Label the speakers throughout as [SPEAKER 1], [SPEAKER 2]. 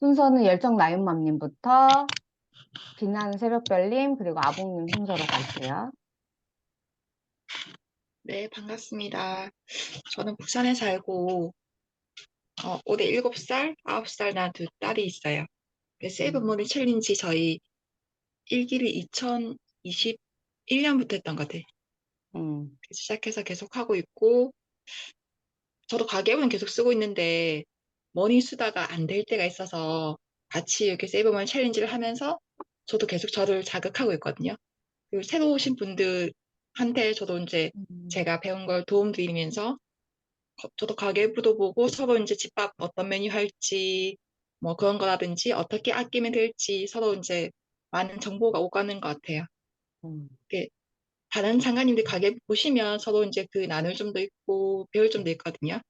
[SPEAKER 1] 순서는 열정 나윤맘님부터 빛나는 새벽별님, 그리고 아봉님 순서로 갈게요.
[SPEAKER 2] 네, 반갑습니다. 저는 부산에 살고, 올해 7살, 9살 난 두 딸이 있어요.
[SPEAKER 1] 음,
[SPEAKER 2] 세이브머니 챌린지 저희 1기를 2021년부터 했던 것 같아요.
[SPEAKER 1] 음,
[SPEAKER 2] 시작해서 계속 하고 있고, 저도 가계부는 계속 쓰고 있는데, 머니 수다가 안 될 때가 있어서 같이 이렇게 세이브머니 챌린지를 하면서 저도 계속 저를 자극하고 있거든요. 그리고 새로 오신 분들한테 저도 이제
[SPEAKER 1] 음,
[SPEAKER 2] 제가 배운 걸 도움 드리면서 저도 가계부도 보고 서로 이제 집밥 어떤 메뉴 할지 뭐 그런 거라든지 어떻게 아끼면 될지 서로 이제 많은 정보가 오가는 것 같아요.
[SPEAKER 1] 음,
[SPEAKER 2] 이게 다른 장관님들 가계부 보시면 서로 이제 그 나눌 점도 있고 배울 점도 있거든요.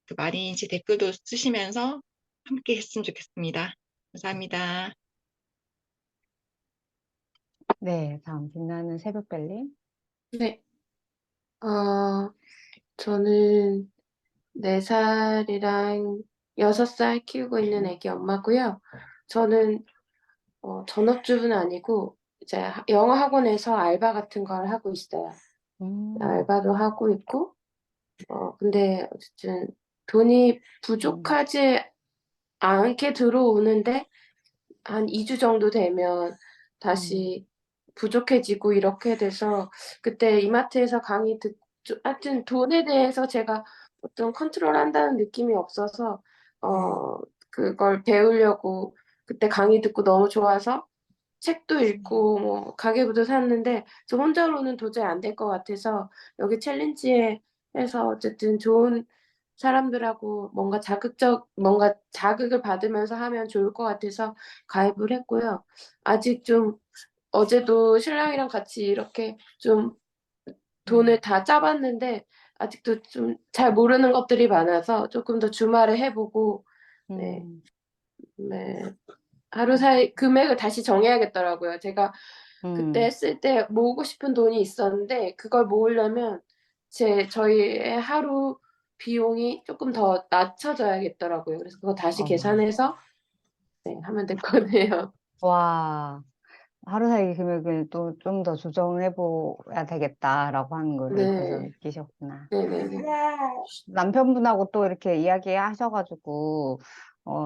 [SPEAKER 2] 그 많이 이제 댓글도 쓰시면서 함께 했으면 좋겠습니다. 감사합니다.
[SPEAKER 1] 네, 다음 빛나는 새벽별님.
[SPEAKER 3] 네, 어, 저는 4살이랑 6살 키우고 있는 애기 엄마고요. 저는 전업주부는 아니고 이제 영어 학원에서 알바 같은 걸 하고 있어요.
[SPEAKER 1] 음,
[SPEAKER 3] 알바도 하고 있고, 근데 어쨌든 돈이
[SPEAKER 1] 음,
[SPEAKER 3] 부족하지 않게 들어오는데 한 2주 정도 되면
[SPEAKER 1] 음,
[SPEAKER 3] 다시 부족해지고 이렇게 돼서 그때 이마트에서 강의 하여튼 돈에 대해서 제가 어떤 컨트롤한다는 느낌이 없어서
[SPEAKER 1] 음,
[SPEAKER 3] 그걸 배우려고 그때 강의 듣고 너무 좋아서 책도
[SPEAKER 1] 음,
[SPEAKER 3] 읽고 뭐 가계부도 샀는데 저 혼자로는 도저히 안 될 것 같아서 여기 챌린지에 해서 어쨌든 좋은 사람들하고 뭔가 자극을 받으면서 하면 좋을 것 같아서 가입을 했고요. 아직 좀 어제도 신랑이랑 같이 이렇게 좀 돈을
[SPEAKER 1] 음,
[SPEAKER 3] 다 짜 봤는데 아직도 좀 잘 모르는 것들이 많아서 쪼끔 더 주말에 해 보고 네.
[SPEAKER 1] 음,
[SPEAKER 3] 네. 하루 사이 금액을 다시 정해야겠더라고요. 제가 그때
[SPEAKER 1] 음,
[SPEAKER 3] 했을 때 모으고 싶은 돈이 있었는데 그걸 모으려면 저희의 하루 비용이 쪼끔 더 낮춰져야겠더라고요. 그래서 그거 다시
[SPEAKER 1] 어,
[SPEAKER 3] 계산해서 네 하면 될 거네요.
[SPEAKER 1] 와, 하루 살기 금액을 또 좀 더 조정해 봐야 되겠다라고 하는 거를 벌써
[SPEAKER 3] 네.
[SPEAKER 1] 느끼셨구나.
[SPEAKER 3] 네네네.
[SPEAKER 1] 남편분하고 또 이렇게 이야기하셔가지고,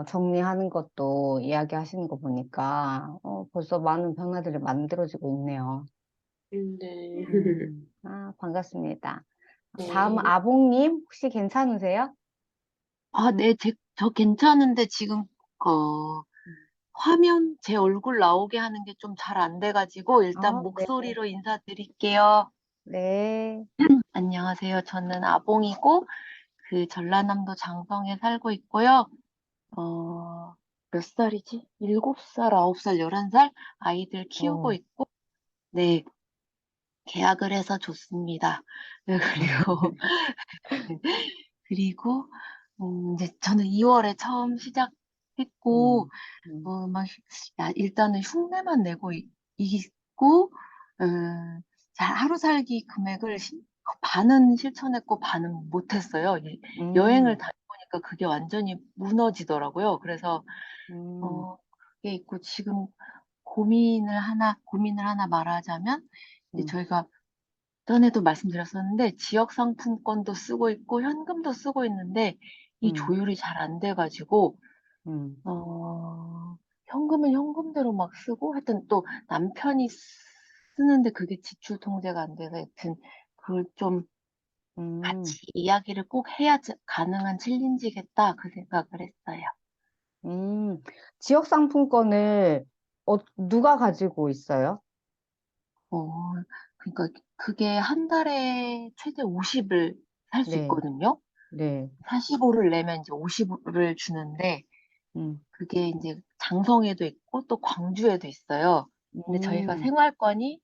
[SPEAKER 1] 정리하는 것도 이야기하시는 거 보니까, 벌써 많은 변화들이 만들어지고 있네요.
[SPEAKER 3] 네.
[SPEAKER 1] 반갑습니다. 다음
[SPEAKER 3] 네.
[SPEAKER 1] 아봉님, 혹시 괜찮으세요?
[SPEAKER 4] 네, 저 괜찮은데 지금, 어, 화면 제 얼굴 나오게 하는 게 좀 잘 안 돼가지고 일단
[SPEAKER 1] 네,
[SPEAKER 4] 목소리로 인사드릴게요.
[SPEAKER 1] 네,
[SPEAKER 4] 안녕하세요. 저는 아봉이고 그 전라남도 장성에 살고 있고요. 몇 살이지? 7살, 9살, 11살 아이들 키우고
[SPEAKER 1] 어,
[SPEAKER 4] 있고, 네, 계약을 해서 좋습니다. 네, 그리고, 그리고, 이제 저는 2월에 처음 시작했고,
[SPEAKER 1] 음,
[SPEAKER 4] 막, 일단은 흉내만 내고 있고, 하루 살기 금액을 반은 실천했고, 반은 못했어요. 여행을
[SPEAKER 1] 음,
[SPEAKER 4] 다녀보니까 그게 완전히 무너지더라고요. 그래서,
[SPEAKER 1] 음,
[SPEAKER 4] 어, 그게 있고, 지금 고민을 하나 말하자면, 이제
[SPEAKER 1] 음,
[SPEAKER 4] 저희가 전에도 말씀드렸었는데, 지역 상품권도 쓰고 있고, 현금도 쓰고 있는데, 이
[SPEAKER 1] 음,
[SPEAKER 4] 조율이 잘 안 돼가지고,
[SPEAKER 1] 음,
[SPEAKER 4] 현금은 현금대로 막 쓰고, 하여튼 또 남편이 쓰는데 그게 지출 통제가 안 돼서, 하여튼 그걸 좀
[SPEAKER 1] 음,
[SPEAKER 4] 같이 이야기를 꼭 해야 가능한 챌린지겠다, 그 생각을 했어요.
[SPEAKER 1] 음. 지역 상품권을 누가 가지고 있어요?
[SPEAKER 4] 어, 그러니까 그게 한 달에 최대 50을 살 수
[SPEAKER 1] 네,
[SPEAKER 4] 있거든요.
[SPEAKER 1] 네,
[SPEAKER 4] 45를 내면 이제 50을 주는데,
[SPEAKER 1] 음,
[SPEAKER 4] 그게 이제 장성에도 있고 또 광주에도 있어요. 근데 저희가
[SPEAKER 1] 음,
[SPEAKER 4] 생활권이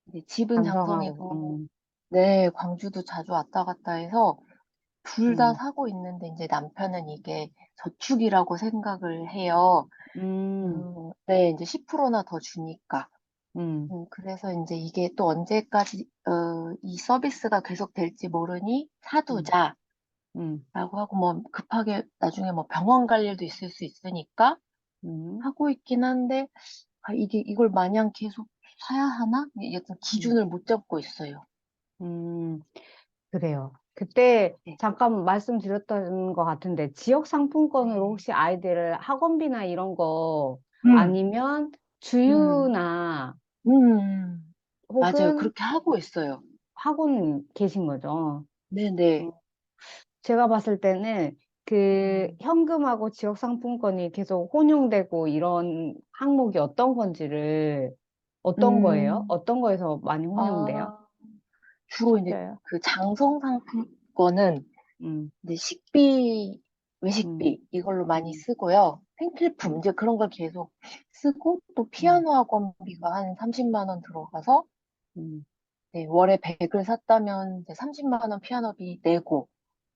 [SPEAKER 4] 이제 집은
[SPEAKER 1] 장성하고,
[SPEAKER 4] 장성이고, 네, 광주도 자주 왔다 갔다 해서 둘 다
[SPEAKER 1] 음,
[SPEAKER 4] 사고 있는데 이제 남편은 이게 저축이라고 생각을 해요.
[SPEAKER 1] 음,
[SPEAKER 4] 네, 이제 10%나 더 주니까.
[SPEAKER 1] 음,
[SPEAKER 4] 그래서 이제 이게 또 언제까지 이 서비스가 계속 될지 모르니
[SPEAKER 1] 음,
[SPEAKER 4] 사두자.
[SPEAKER 1] 음,
[SPEAKER 4] 라고 하고 뭐 급하게 나중에 뭐 병원 갈 일도 있을 수 있으니까
[SPEAKER 1] 음,
[SPEAKER 4] 하고 있긴 한데 이게 이걸 마냥 계속 사야 하나? 약간
[SPEAKER 1] 음,
[SPEAKER 4] 기준을 못 잡고 있어요.
[SPEAKER 1] 음. 그래요. 그때
[SPEAKER 4] 네.
[SPEAKER 1] 잠깐 말씀드렸던 것 같은데, 지역 상품권으로
[SPEAKER 4] 네.
[SPEAKER 1] 혹시 아이들을 학원비나 이런 거
[SPEAKER 4] 음,
[SPEAKER 1] 아니면
[SPEAKER 4] 음,
[SPEAKER 1] 주유나
[SPEAKER 4] 맞아요.
[SPEAKER 1] 혹은
[SPEAKER 4] 그렇게 하고 있어요.
[SPEAKER 1] 학원 계신 거죠?
[SPEAKER 4] 네네.
[SPEAKER 1] 어, 제가 봤을 때는 그
[SPEAKER 4] 음,
[SPEAKER 1] 현금하고 지역 상품권이 계속 혼용되고 이런 항목이 어떤 건지를 어떤 거예요?
[SPEAKER 4] 음,
[SPEAKER 1] 어떤 거에서 많이 혼용돼요?
[SPEAKER 4] 아, 주로 이제
[SPEAKER 1] 셔요?
[SPEAKER 4] 그 장성 상품권은
[SPEAKER 1] 음,
[SPEAKER 4] 이제 식비,
[SPEAKER 1] 음,
[SPEAKER 4] 외식비 이걸로 많이
[SPEAKER 1] 음,
[SPEAKER 4] 쓰고요. 생필품
[SPEAKER 1] 음,
[SPEAKER 4] 이제 그런 걸 계속 쓰고 또
[SPEAKER 1] 음,
[SPEAKER 4] 피아노 학원비가 한 30만 원 들어가서
[SPEAKER 1] 음,
[SPEAKER 4] 네, 월에 100을 샀다면 이제 30만 원 피아노비 내고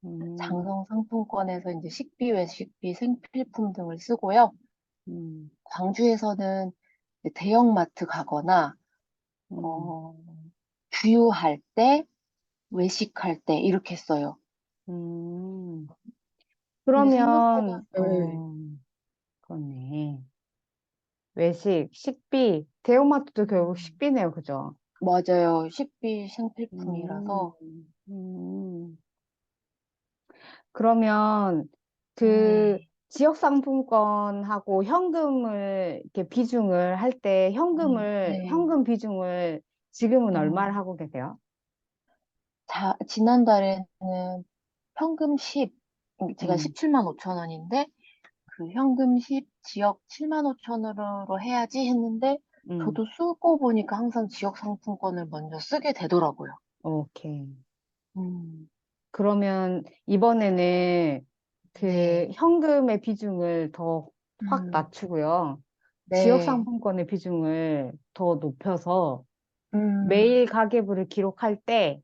[SPEAKER 1] 음,
[SPEAKER 4] 장성 상품권에서 이제 식비, 외식비, 생필품 등을 쓰고요.
[SPEAKER 1] 음.
[SPEAKER 4] 광주에서는 이제 대형마트 가거나
[SPEAKER 1] 음,
[SPEAKER 4] 어, 주유할 때, 외식할 때 이렇게 써요.
[SPEAKER 1] 음,
[SPEAKER 4] 근데 생각보다
[SPEAKER 1] 그러면,
[SPEAKER 4] 네,
[SPEAKER 1] 그렇네. 외식, 식비, 대형마트도 결국
[SPEAKER 4] 음,
[SPEAKER 1] 식비네요, 그죠?
[SPEAKER 4] 맞아요. 식비,
[SPEAKER 1] 음,
[SPEAKER 4] 생필품이라서
[SPEAKER 1] 음. 그러면 그
[SPEAKER 4] 네,
[SPEAKER 1] 지역 상품권하고 현금을 이렇게 비중을 할 때
[SPEAKER 4] 네.
[SPEAKER 1] 현금 비중을 지금은 얼마를
[SPEAKER 4] 음.
[SPEAKER 1] 하고 계세요?
[SPEAKER 4] 지난달에는 현금 10, 제가
[SPEAKER 1] 음,
[SPEAKER 4] 17만 5천 원인데 그 현금 10, 지역 7만 5천 원으로 해야지 했는데
[SPEAKER 1] 음,
[SPEAKER 4] 저도 쓰고 보니까 항상 지역 상품권을 먼저 쓰게 되더라고요.
[SPEAKER 1] 오케이.
[SPEAKER 4] 음,
[SPEAKER 1] 그러면 이번에는 그
[SPEAKER 4] 네.
[SPEAKER 1] 현금의 비중을 더 확
[SPEAKER 4] 음,
[SPEAKER 1] 낮추고요. 지역
[SPEAKER 4] 네.
[SPEAKER 1] 상품권의 비중을 더 높여서
[SPEAKER 4] 음,
[SPEAKER 1] 매일 가계부를 기록할 때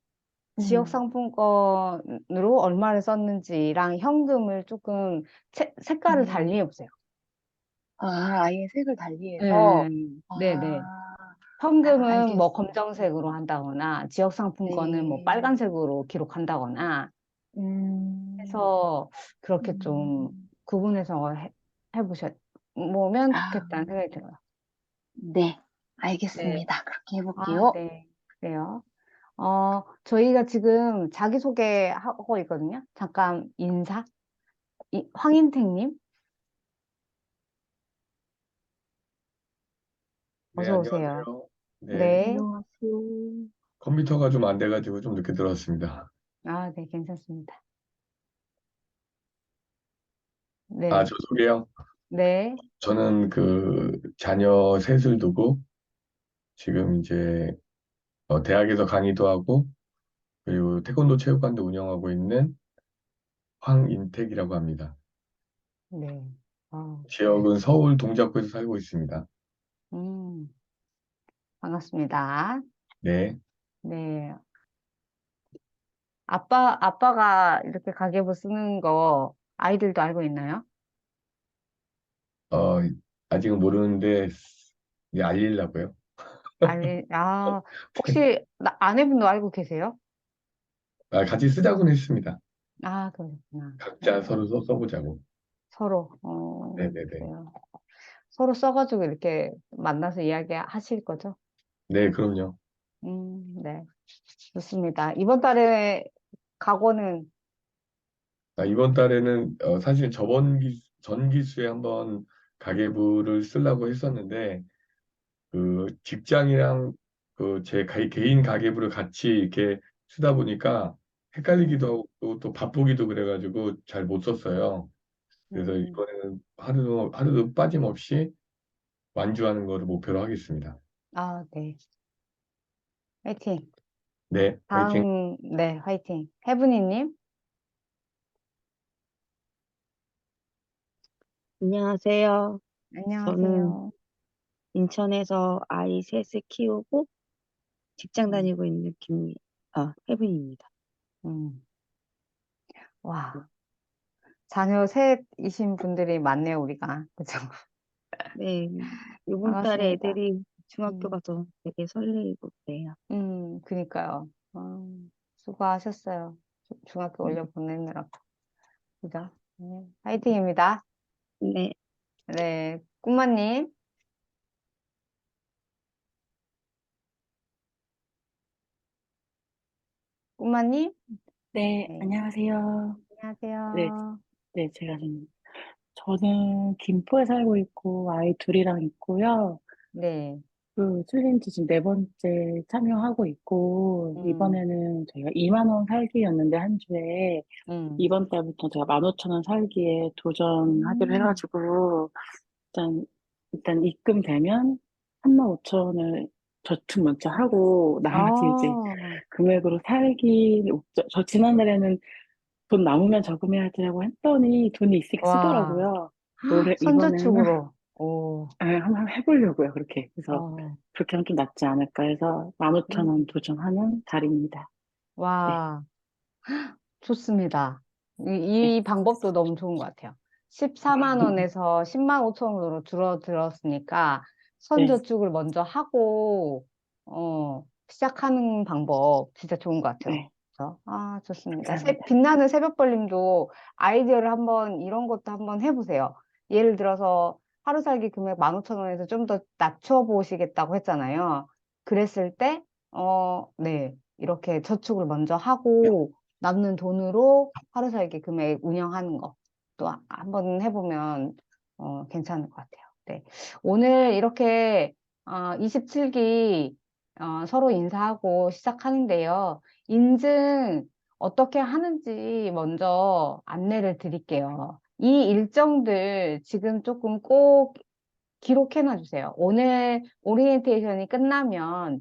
[SPEAKER 1] 지역
[SPEAKER 4] 음,
[SPEAKER 1] 상품권으로 얼마를 썼는지랑 현금을 조금 색깔을
[SPEAKER 4] 음.
[SPEAKER 1] 달리해 보세요.
[SPEAKER 4] 아예 색을 달리해서,
[SPEAKER 1] 네, 네, 네.
[SPEAKER 4] 아,
[SPEAKER 1] 현금은 뭐
[SPEAKER 4] 알겠습니다.
[SPEAKER 1] 검정색으로 한다거나 지역 상품권은 뭐
[SPEAKER 4] 네.
[SPEAKER 1] 빨간색으로 기록한다거나
[SPEAKER 4] 음,
[SPEAKER 1] 해서 그렇게 좀
[SPEAKER 4] 음,
[SPEAKER 1] 구분해서 해보면
[SPEAKER 4] 아,
[SPEAKER 1] 좋겠다는 생각이 들어요.
[SPEAKER 4] 네.
[SPEAKER 1] 네.
[SPEAKER 4] 알겠습니다. 그렇게
[SPEAKER 1] 아,
[SPEAKER 4] 해볼게요.
[SPEAKER 1] 네. 그래요. 저희가 지금 자기소개하고 있거든요. 잠깐 인사. 황인택님,
[SPEAKER 5] 네,
[SPEAKER 1] 어서 오세요.
[SPEAKER 5] 안녕하세요. 네,
[SPEAKER 1] 네.
[SPEAKER 4] 안녕하세요.
[SPEAKER 5] 컴퓨터가 좀 안 돼가지고 좀 늦게 들어왔습니다.
[SPEAKER 1] 아, 네, 괜찮습니다.
[SPEAKER 5] 아,
[SPEAKER 1] 네.
[SPEAKER 5] 저 소개요?
[SPEAKER 1] 네.
[SPEAKER 5] 저는 그 자녀 셋을 두고 지금 이제 대학에서 강의도 하고 그리고 태권도 체육관도 운영하고 있는 황인택이라고 합니다.
[SPEAKER 1] 네. 네.
[SPEAKER 5] 지역은 서울 동작구에서 살고 있습니다.
[SPEAKER 1] 음, 반갑습니다.
[SPEAKER 5] 네,
[SPEAKER 1] 네. 아빠가 이렇게 가계부 쓰는 거 아이들도 알고 있나요?
[SPEAKER 5] 어, 아직은 모르는데 이제 알리려고요.
[SPEAKER 1] 혹시 아내분도 알고 계세요?
[SPEAKER 5] 아, 같이 쓰자고는 했습니다.
[SPEAKER 1] 아, 그러셨구나.
[SPEAKER 5] 각자
[SPEAKER 1] 네.
[SPEAKER 5] 서로 써보자고.
[SPEAKER 1] 서로,
[SPEAKER 5] 네네네.
[SPEAKER 1] 그래요. 서로 써가지고 이렇게 만나서 이야기 하실 거죠?
[SPEAKER 5] 네, 그럼요.
[SPEAKER 1] 네. 좋습니다. 이번 달에 각오는,
[SPEAKER 5] 이번 달에는 사실 전 기수에 한번 가계부를 쓰려고 했었는데 그 직장이랑 그 제 개인 가계부를 같이 이렇게 쓰다 보니까
[SPEAKER 1] 음,
[SPEAKER 5] 헷갈리기도 하고 또 바쁘기도 그래가지고 잘 못 썼어요. 그래서
[SPEAKER 1] 음,
[SPEAKER 5] 이번에는 하루도 빠짐없이 완주하는 거를 목표로 하겠습니다.
[SPEAKER 1] 네. 화이팅.
[SPEAKER 5] 네, 화이팅.
[SPEAKER 1] 네, 화이팅. 혜분이님,
[SPEAKER 6] 안녕하세요. 저는
[SPEAKER 1] 안녕하세요.
[SPEAKER 6] 인천에서 아이 셋을 키우고 직장
[SPEAKER 1] 음,
[SPEAKER 6] 다니고 있는 혜분입니다.
[SPEAKER 1] 음. 와, 자녀 셋이신 분들이 많네요, 우리가. 그죠?
[SPEAKER 6] 네, 이번 달에
[SPEAKER 1] 반갑습니다.
[SPEAKER 6] 애들이 중학교
[SPEAKER 1] 음,
[SPEAKER 6] 가서 되게 설레이고 그래요.
[SPEAKER 1] 그니까요. 수고하셨어요. 중학교
[SPEAKER 6] 네,
[SPEAKER 1] 올려 보내느라. 그죠? 네, 화이팅입니다.
[SPEAKER 6] 네.
[SPEAKER 1] 네, 꿈마님. 꿈마님?
[SPEAKER 7] 네,
[SPEAKER 1] 네,
[SPEAKER 7] 안녕하세요. 네,
[SPEAKER 1] 안녕하세요.
[SPEAKER 7] 네, 저는 김포에 살고 있고, 아이 둘이랑 있고요.
[SPEAKER 1] 네,
[SPEAKER 7] 그 챌린지 지금 네 번째 참여하고 있고,
[SPEAKER 1] 음,
[SPEAKER 7] 이번에는 저희가 2만 원 살기였는데, 한 주에,
[SPEAKER 1] 음,
[SPEAKER 7] 이번 달부터 제가 15,000원 살기에 도전하기로
[SPEAKER 1] 음.
[SPEAKER 7] 해가지고, 일단, 일단 입금되면 35,000원을 저축 먼저 하고, 나머지 이제
[SPEAKER 1] 아,
[SPEAKER 7] 금액으로 살기, 저 지난달에는 돈 남으면 저금해야지라고 했더니 돈이 있으니까
[SPEAKER 1] 와,
[SPEAKER 7] 쓰더라고요. 이번에는
[SPEAKER 1] 선저축으로. 오,
[SPEAKER 7] 한번 해보려고요, 그렇게. 그래서
[SPEAKER 1] 어,
[SPEAKER 7] 그렇게 하면 좀 낫지 않을까 해서 15,000원
[SPEAKER 1] 음,
[SPEAKER 7] 도전하는 달입니다. 네,
[SPEAKER 1] 와, 좋습니다.
[SPEAKER 7] 네,
[SPEAKER 1] 이 방법도 너무 좋은 것 같아요. 14만 원에서 10만 5천 원으로 줄어들었으니까
[SPEAKER 7] 네,
[SPEAKER 1] 선저축을 먼저 하고, 시작하는 방법 진짜 좋은 것 같아요.
[SPEAKER 7] 네,
[SPEAKER 1] 그래서, 아, 좋습니다.
[SPEAKER 7] 감사합니다.
[SPEAKER 1] 빛나는 새벽벌님도 아이디어를 한번 이런 것도 한번 해보세요. 예를 들어서 하루 살기 금액 15,000원에서 좀 더 낮춰보시겠다고 했잖아요. 그랬을 때, 네, 이렇게 저축을 먼저 하고, 남는 돈으로 하루 살기 금액 운영하는 거 또 한번 해보면 괜찮을 것 같아요. 네. 오늘 이렇게 27기 서로 인사하고 시작하는데요. 인증 어떻게 하는지 먼저 안내를 드릴게요. 이 일정들 지금 조금 꼭 기록해 놔주세요. 오늘 오리엔테이션이 끝나면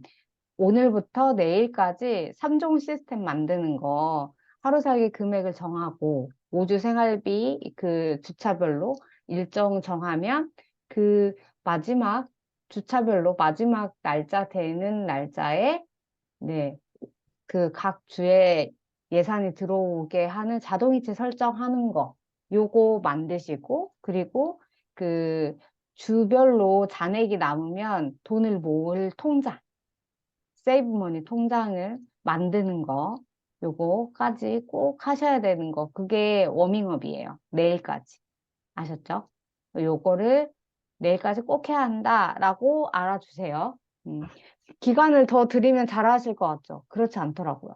[SPEAKER 1] 오늘부터 내일까지 3종 시스템 만드는 거, 하루 살기 금액을 정하고, 5주 생활비 그 주차별로 일정 정하면 그 마지막 주차별로 마지막 날짜 되는 날짜에 네, 그 각 주에 예산이 들어오게 하는 자동이체 설정하는 거, 요거 만드시고, 그리고 그 주별로 잔액이 남으면 돈을 모을 통장, 세이브머니 통장을 만드는 거, 요거까지 꼭 하셔야 되는 거, 그게 워밍업이에요. 내일까지. 아셨죠? 요거를 내일까지 꼭 해야 한다라고 알아주세요. 음, 기간을 더 드리면 잘하실 것 같죠? 그렇지 않더라고요.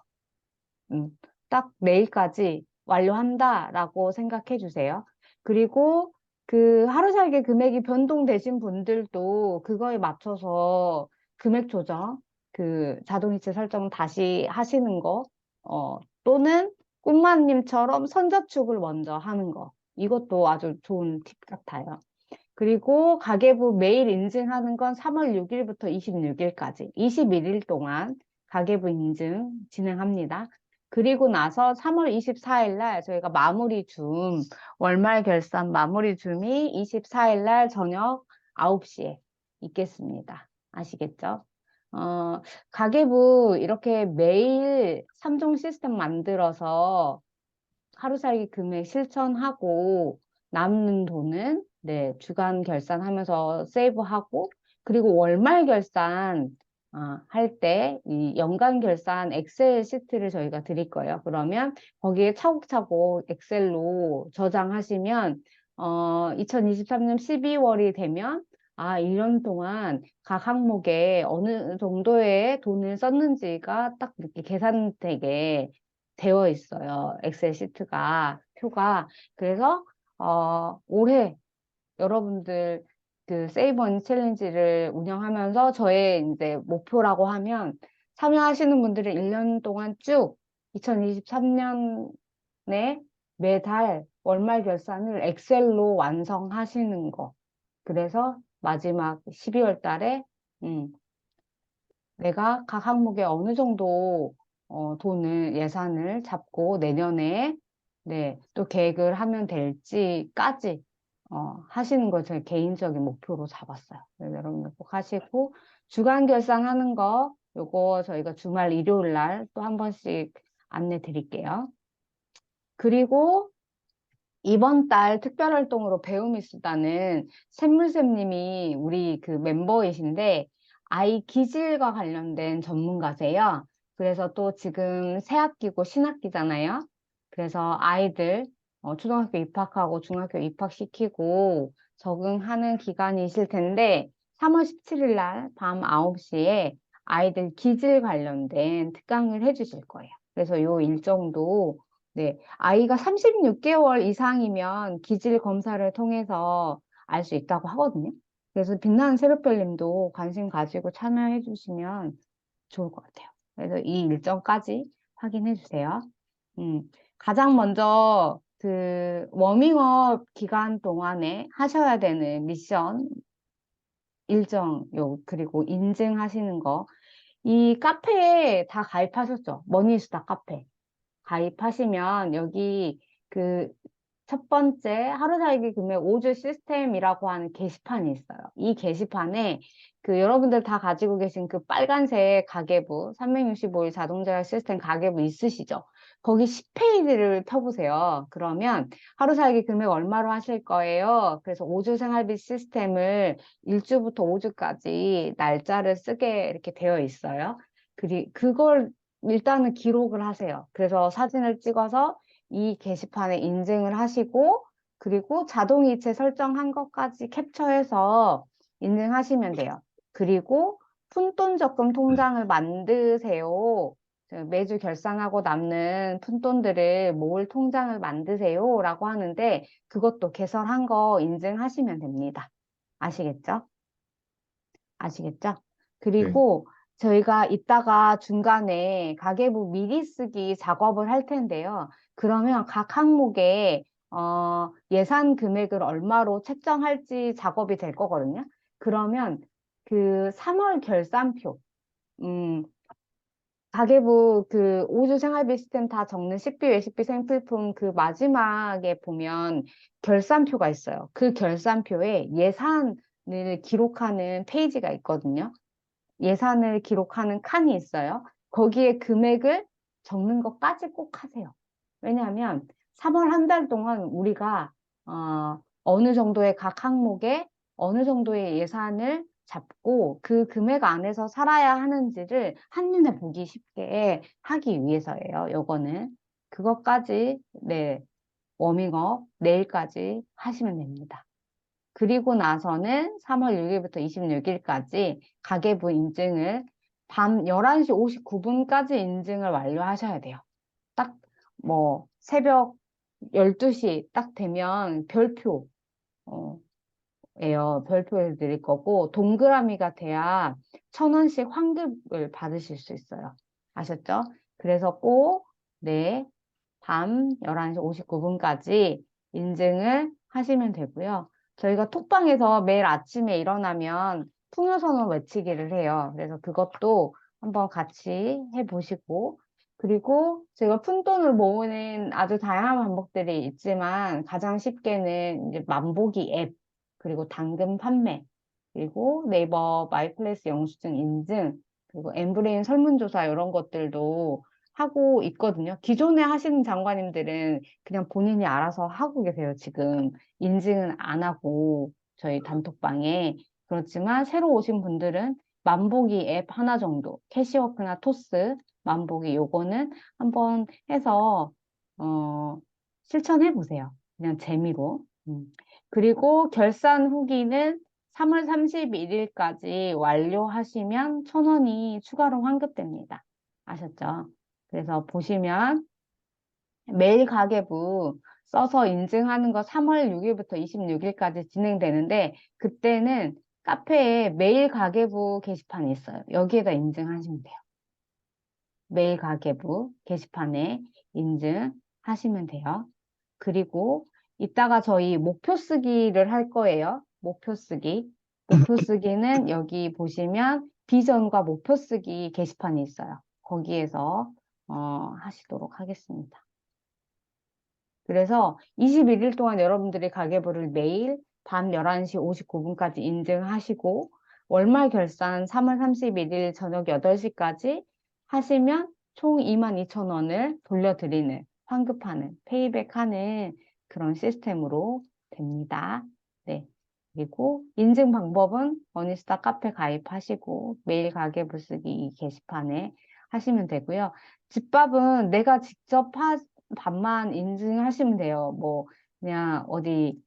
[SPEAKER 1] 딱 내일까지 완료한다라고 생각해 주세요. 그리고 그 하루 살기 금액이 변동되신 분들도 그거에 맞춰서 금액 조정, 그 자동이체 설정 다시 하시는 거, 또는 꿈마님처럼 선저축을 먼저 하는 거. 이것도 아주 좋은 팁 같아요. 그리고 가계부 매일 인증하는 건 3월 6일부터 26일까지 21일 동안 가계부 인증 진행합니다. 그리고 나서 3월 24일 날 저희가 마무리 줌, 월말 결산 마무리 줌이 24일 날 저녁 9시에 있겠습니다. 아시겠죠? 어, 가계부 이렇게 매일 3종 시스템 만들어서 하루 살기 금액 실천하고 남는 돈은 네, 주간 결산하면서 세이브하고 그리고 월말 결산 할 때 이 연간 결산 엑셀 시트를 저희가 드릴 거예요. 그러면 거기에 차곡차곡 엑셀로 저장하시면 2023년 12월이 되면 1년 동안 각 항목에 어느 정도의 돈을 썼는지가 딱 이렇게 계산되게 되어 있어요. 엑셀 시트가, 표가. 그래서, 올해 여러분들 그 세이버니 챌린지를 운영하면서 저의 이제 목표라고 하면 참여하시는 분들은 1년 동안 쭉 2023년에 매달 월말 결산을 엑셀로 완성하시는 거. 그래서 마지막 12월 달에, 음, 내가 각 항목에 어느 정도 돈을 예산을 잡고 내년에 네, 또 계획을 하면 될지까지 하시는 걸 제 개인적인 목표로 잡았어요. 그래서 여러분들 꼭 하시고 주간 결산하는 거 요거 저희가 주말 일요일 날 또 한 번씩 안내 드릴게요. 그리고 이번 달 특별활동으로 배움이 수다는 샘물샘님이 우리 그 멤버이신데 아이 기질과 관련된 전문가세요. 그래서 또 지금 새학기고 신학기잖아요. 그래서 아이들 초등학교 입학하고 중학교 입학시키고 적응하는 기간이실 텐데 3월 17일 날 밤 9시에 아이들 기질 관련된 특강을 해주실 거예요. 그래서 요 일정도 네, 아이가 36개월 이상이면 기질 검사를 통해서 알 수 있다고 하거든요. 그래서 빛나는 새벽별님도 관심 가지고 참여해 주시면 좋을 것 같아요. 그래서 이 일정까지 확인해 주세요. 가장 먼저 그 워밍업 기간 동안에 하셔야 되는 미션 일정 그리고 인증하시는 거. 이 카페에 다 가입하셨죠? 머니수다 카페. 가입하시면 여기 그 첫 번째 하루 살기 금액 5주 시스템이라고 하는 게시판이 있어요. 이 게시판에 그 여러분들 다 가지고 계신 그 빨간색 가계부 365일 자동제약 시스템 가계부 있으시죠? 거기 10페이지를 펴보세요. 그러면 하루 살기 금액 얼마로 하실 거예요? 그래서 5주 생활비 시스템을 1주부터 5주까지 날짜를 쓰게 이렇게 되어 있어요. 그걸 일단은 기록을 하세요. 그래서 사진을 찍어서 이 게시판에 인증을 하시고, 그리고 자동이체 설정한 것까지 캡처해서 인증하시면 돼요. 그리고 푼돈 적금 통장을 만드세요. 매주 결산하고 남는 푼돈들을 모을 통장을 만드세요. 라고 하는데, 그것도 개설한 거 인증하시면 됩니다. 아시겠죠? 아시겠죠?
[SPEAKER 5] 네.
[SPEAKER 1] 그리고 저희가 이따가 중간에 가계부 미리 쓰기 작업을 할 텐데요. 그러면 각 항목에 예산 금액을 얼마로 책정할지 작업이 될 거거든요. 그러면 그 3월 결산표, 가계부 그 5주 생활비 시스템 다 적는 식비, 외식비, 생필품 그 마지막에 보면 결산표가 있어요. 그 결산표에 예산을 기록하는 페이지가 있거든요. 예산을 기록하는 칸이 있어요. 거기에 금액을 적는 것까지 꼭 하세요. 왜냐하면 3월 한 달 동안 우리가 어느 정도의 각 항목에 어느 정도의 예산을 잡고 그 금액 안에서 살아야 하는지를 한눈에 보기 쉽게 하기 위해서예요. 요거는 그것까지 네, 워밍업 내일까지 하시면 됩니다. 그리고 나서는 3월 6일부터 26일까지 가계부 인증을 밤 11시 59분까지 인증을 완료하셔야 돼요. 딱 뭐 새벽 12시 딱 되면 별표 예요. 별표를 드릴 거고 동그라미가 돼야 1,000원씩 환급을 받으실 수 있어요. 아셨죠? 그래서 꼭 네, 밤 11시 59분까지 인증을 하시면 되고요. 저희가 톡방에서 매일 아침에 일어나면 풍요선언 외치기를 해요. 그래서 그것도 한번 같이 해보시고, 그리고 제가 푼돈을 모으는 아주 다양한 방법들이 있지만 가장 쉽게는 이제 만보기 앱, 그리고 당근 판매, 그리고 네이버 마이플레이스 영수증 인증, 그리고 엠브레인 설문조사 이런 것들도 하고 있거든요. 기존에 하시는 장관님들은 그냥 본인이 알아서 하고 계세요. 지금 인증은 안 하고 저희 단톡방에. 그렇지만 새로 오신 분들은 만보기 앱 하나 정도, 캐시워크나 토스, 만보기 요거는 한번 해서 실천해 보세요. 그냥 재미로. 그리고 결산 후기는 3월 31일까지 완료하시면 1,000원이 추가로 환급됩니다. 아셨죠? 그래서 보시면 매일 가계부 써서 인증하는 거 3월 6일부터 26일까지 진행되는데 그때는 카페에 매일 가계부 게시판이 있어요. 여기에다 인증하시면 돼요. 매일 가계부 게시판에 인증하시면 돼요. 그리고 이따가 저희 목표 쓰기를 할 거예요. 목표 쓰기. 목표 쓰기는 여기 보시면 비전과 목표 쓰기 게시판이 있어요. 거기에서 하시도록 하겠습니다. 그래서 21일 동안 여러분들이 가계부를 매일 밤 11시 59분까지 인증하시고 월말 결산 3월 31일 저녁 8시까지 하시면 총 22,000원을 돌려드리는 환급하는 페이백하는 그런 시스템으로 됩니다. 네. 그리고 인증 방법은 머니스타 카페 가입하시고 매일 가계부 쓰기 이 게시판에 하시면 되고요. 집밥은 내가 직접 반만 인증하시면 돼요. 뭐 그냥 어디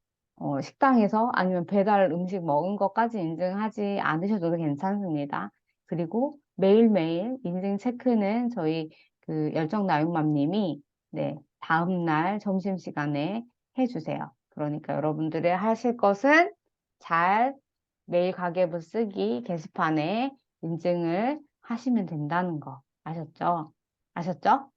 [SPEAKER 1] 식당에서 아니면 배달 음식 먹은 것까지 인증하지 않으셔도 괜찮습니다. 그리고 매일매일 인증 체크는 저희 그 열정나눔맘님이 네, 다음날 점심시간에 해주세요. 그러니까 여러분들이 하실 것은 잘 매일 가계부 쓰기 게시판에 인증을 하시면 된다는 거 아셨죠? 아셨죠?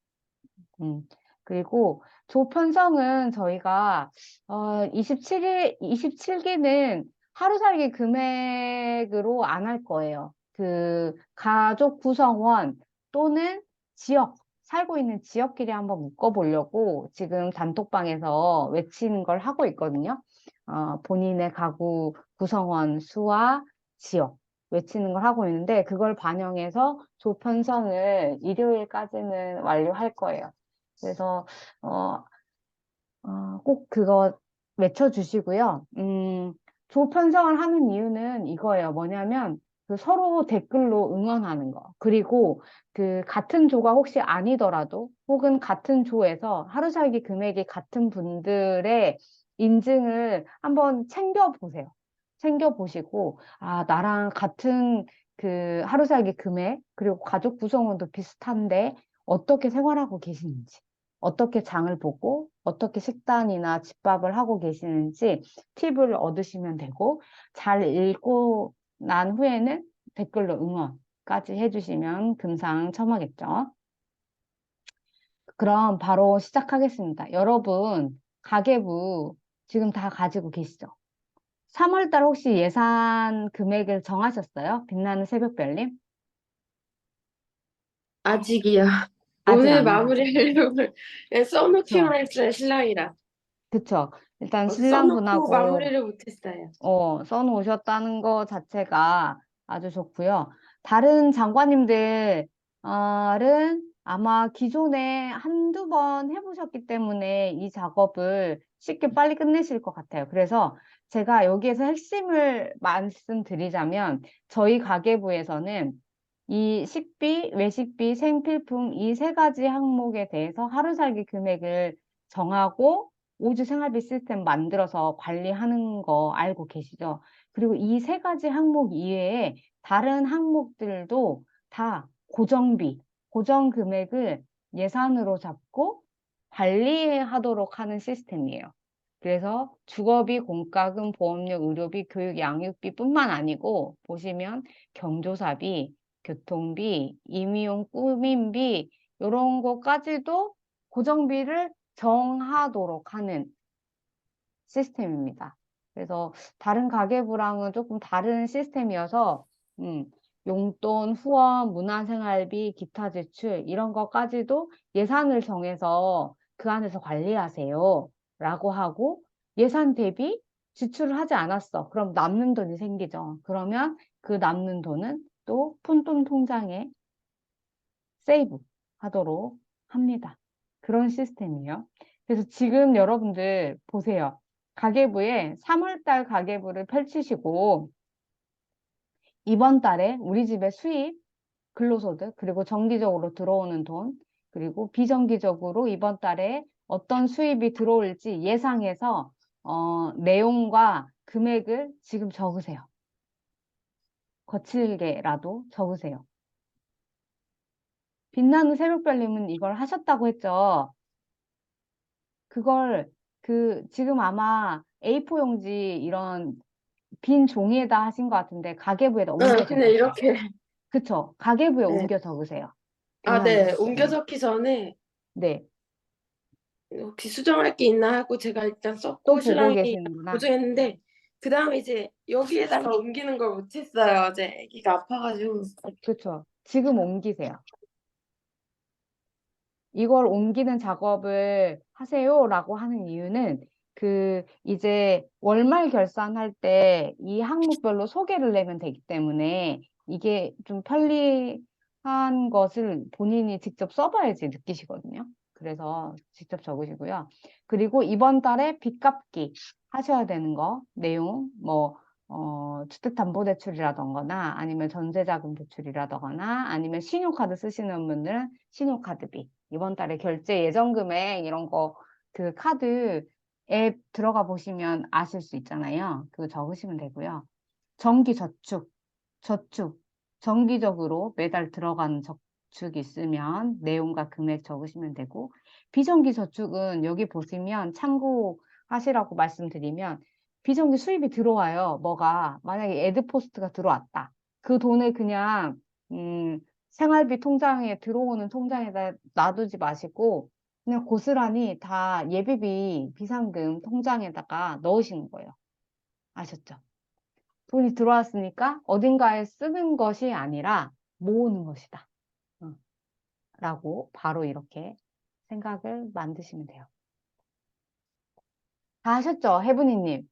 [SPEAKER 1] 그리고 조편성은 저희가 27기는 하루 살기 금액으로 안 할 거예요. 그 가족 구성원 또는 지역, 살고 있는 지역끼리 한번 묶어보려고 지금 단톡방에서 외치는 걸 하고 있거든요. 본인의 가구 구성원 수와 지역 외치는 걸 하고 있는데 그걸 반영해서 조편성을 일요일까지는 완료할 거예요. 그래서 꼭 그거 외쳐주시고요. 조편성을 하는 이유는 이거예요. 뭐냐면 그 서로 댓글로 응원하는 거. 그리고 그 같은 조가 혹시 아니더라도 혹은 같은 조에서 하루 살기 금액이 같은 분들의 인증을 한번 챙겨보세요. 챙겨보시고, 아, 나랑 같은 그 하루 살기 금액, 그리고 가족 구성원도 비슷한데 어떻게 생활하고 계시는지. 어떻게 장을 보고 어떻게 식단이나 집밥을 하고 계시는지 팁을 얻으시면 되고 잘 읽고 난 후에는 댓글로 응원까지 해주시면 금상첨화겠죠. 그럼 바로 시작하겠습니다. 여러분 가계부 지금 다 가지고 계시죠? 3월달 혹시 예산 금액을 정하셨어요? 빛나는 새벽별님?
[SPEAKER 3] 아직이야.
[SPEAKER 1] 아직
[SPEAKER 3] 오늘
[SPEAKER 1] 안 하셨어요?
[SPEAKER 3] 마무리하려고
[SPEAKER 1] 그쵸?
[SPEAKER 3] 써놓기만 했어요, 신랑이랑.
[SPEAKER 1] 그쵸? 일단
[SPEAKER 3] 써놓고
[SPEAKER 1] 신랑분하고
[SPEAKER 3] 마무리를 못했어요.
[SPEAKER 1] 써놓으셨다는 거 자체가 아주 좋고요. 다른 장관님들은 아마 기존에 한두 번 해보셨기 때문에 이 작업을 쉽게 빨리 끝내실 것 같아요. 그래서 제가 여기에서 핵심을 말씀드리자면 저희 가계부에서는 이 식비, 외식비, 생필품 이 세 가지 항목에 대해서 하루 살기 금액을 정하고 우주 생활비 시스템 만들어서 관리하는 거 알고 계시죠? 그리고 이 세 가지 항목 이외에 다른 항목들도 다 고정비, 고정 금액을 예산으로 잡고 관리하도록 하는 시스템이에요. 그래서 주거비, 공과금, 보험료, 의료비, 교육, 양육비뿐만 아니고 보시면 경조사비, 교통비, 임의용 꾸민비 이런 것까지도 고정비를 정하도록 하는 시스템입니다. 그래서 다른 가계부랑은 조금 다른 시스템이어서 용돈, 후원, 문화생활비, 기타 지출 이런 것까지도 예산을 정해서 그 안에서 관리하세요 라고 하고 예산 대비 지출을 하지 않았어. 그럼 남는 돈이 생기죠. 그러면 그 남는 돈은 또 푼돈 통장에 세이브 하도록 합니다. 그런 시스템이에요. 그래서 지금 여러분들 보세요. 가계부에 3월달 가계부를 펼치시고 이번 달에 우리 집의 수입, 근로소득, 그리고 정기적으로 들어오는 돈, 그리고 비정기적으로 이번 달에 어떤 수입이 들어올지 예상해서 내용과 금액을 지금 적으세요. 거칠게라도 적으세요. 빛나는 새벽별님은 이걸 하셨다고 했죠? 그걸 지금 아마 A4 용지 이런 빈 종이에다 하신 것 같은데 가계부에다 옮겨
[SPEAKER 3] 그냥
[SPEAKER 1] 적으세요.
[SPEAKER 3] 이렇게.
[SPEAKER 1] 그쵸? 가계부에
[SPEAKER 3] 네.
[SPEAKER 1] 옮겨 적으세요.
[SPEAKER 3] 아,
[SPEAKER 1] 빛나는
[SPEAKER 3] 네. 옮겨
[SPEAKER 1] 새벽별님.
[SPEAKER 3] 적기 전에
[SPEAKER 1] 네.
[SPEAKER 3] 혹시 수정할 게 있나 하고 제가 일단
[SPEAKER 1] 또
[SPEAKER 3] 썼고
[SPEAKER 1] 보고
[SPEAKER 3] 신랑이
[SPEAKER 1] 계시는구나.
[SPEAKER 3] 보조했는데 그 다음에 이제 여기에다가 옮기는 걸 못했어요. 어제 아기가 아파가지고.
[SPEAKER 1] 그쵸? 지금 옮기세요. 이걸 옮기는 작업을 하세요라고 하는 이유는 이제 월말 결산할 때 이 항목별로 소개를 내면 되기 때문에 이게 좀 편리한 것을 본인이 직접 써봐야지 느끼시거든요. 그래서 직접 적으시고요. 그리고 이번 달에 빚 갚기 하셔야 되는 거, 내용, 주택담보대출이라던가 아니면 전세자금 대출이라던가 아니면 신용카드 쓰시는 분들은 신용카드비 이번 달에 결제 예정 금액 이런 거 그 카드 앱 들어가 보시면 아실 수 있잖아요. 그거 적으시면 되고요. 정기 저축 정기적으로 매달 들어가는 저축이 있으면 내용과 금액 적으시면 되고 비정기 저축은 여기 보시면 참고하시라고 말씀드리면 비정기 수입이 들어와요. 뭐가 만약에 에드포스트가 들어왔다. 그 돈을 그냥 생활비 통장에 들어오는 통장에다 놔두지 마시고 그냥 고스란히 다 예비비 비상금 통장에다가 넣으시는 거예요. 아셨죠? 돈이 들어왔으니까 어딘가에 쓰는 것이 아니라 모으는 것이다. 라고 바로 이렇게 생각을 만드시면 돼요. 다 하셨죠? 혜분이님.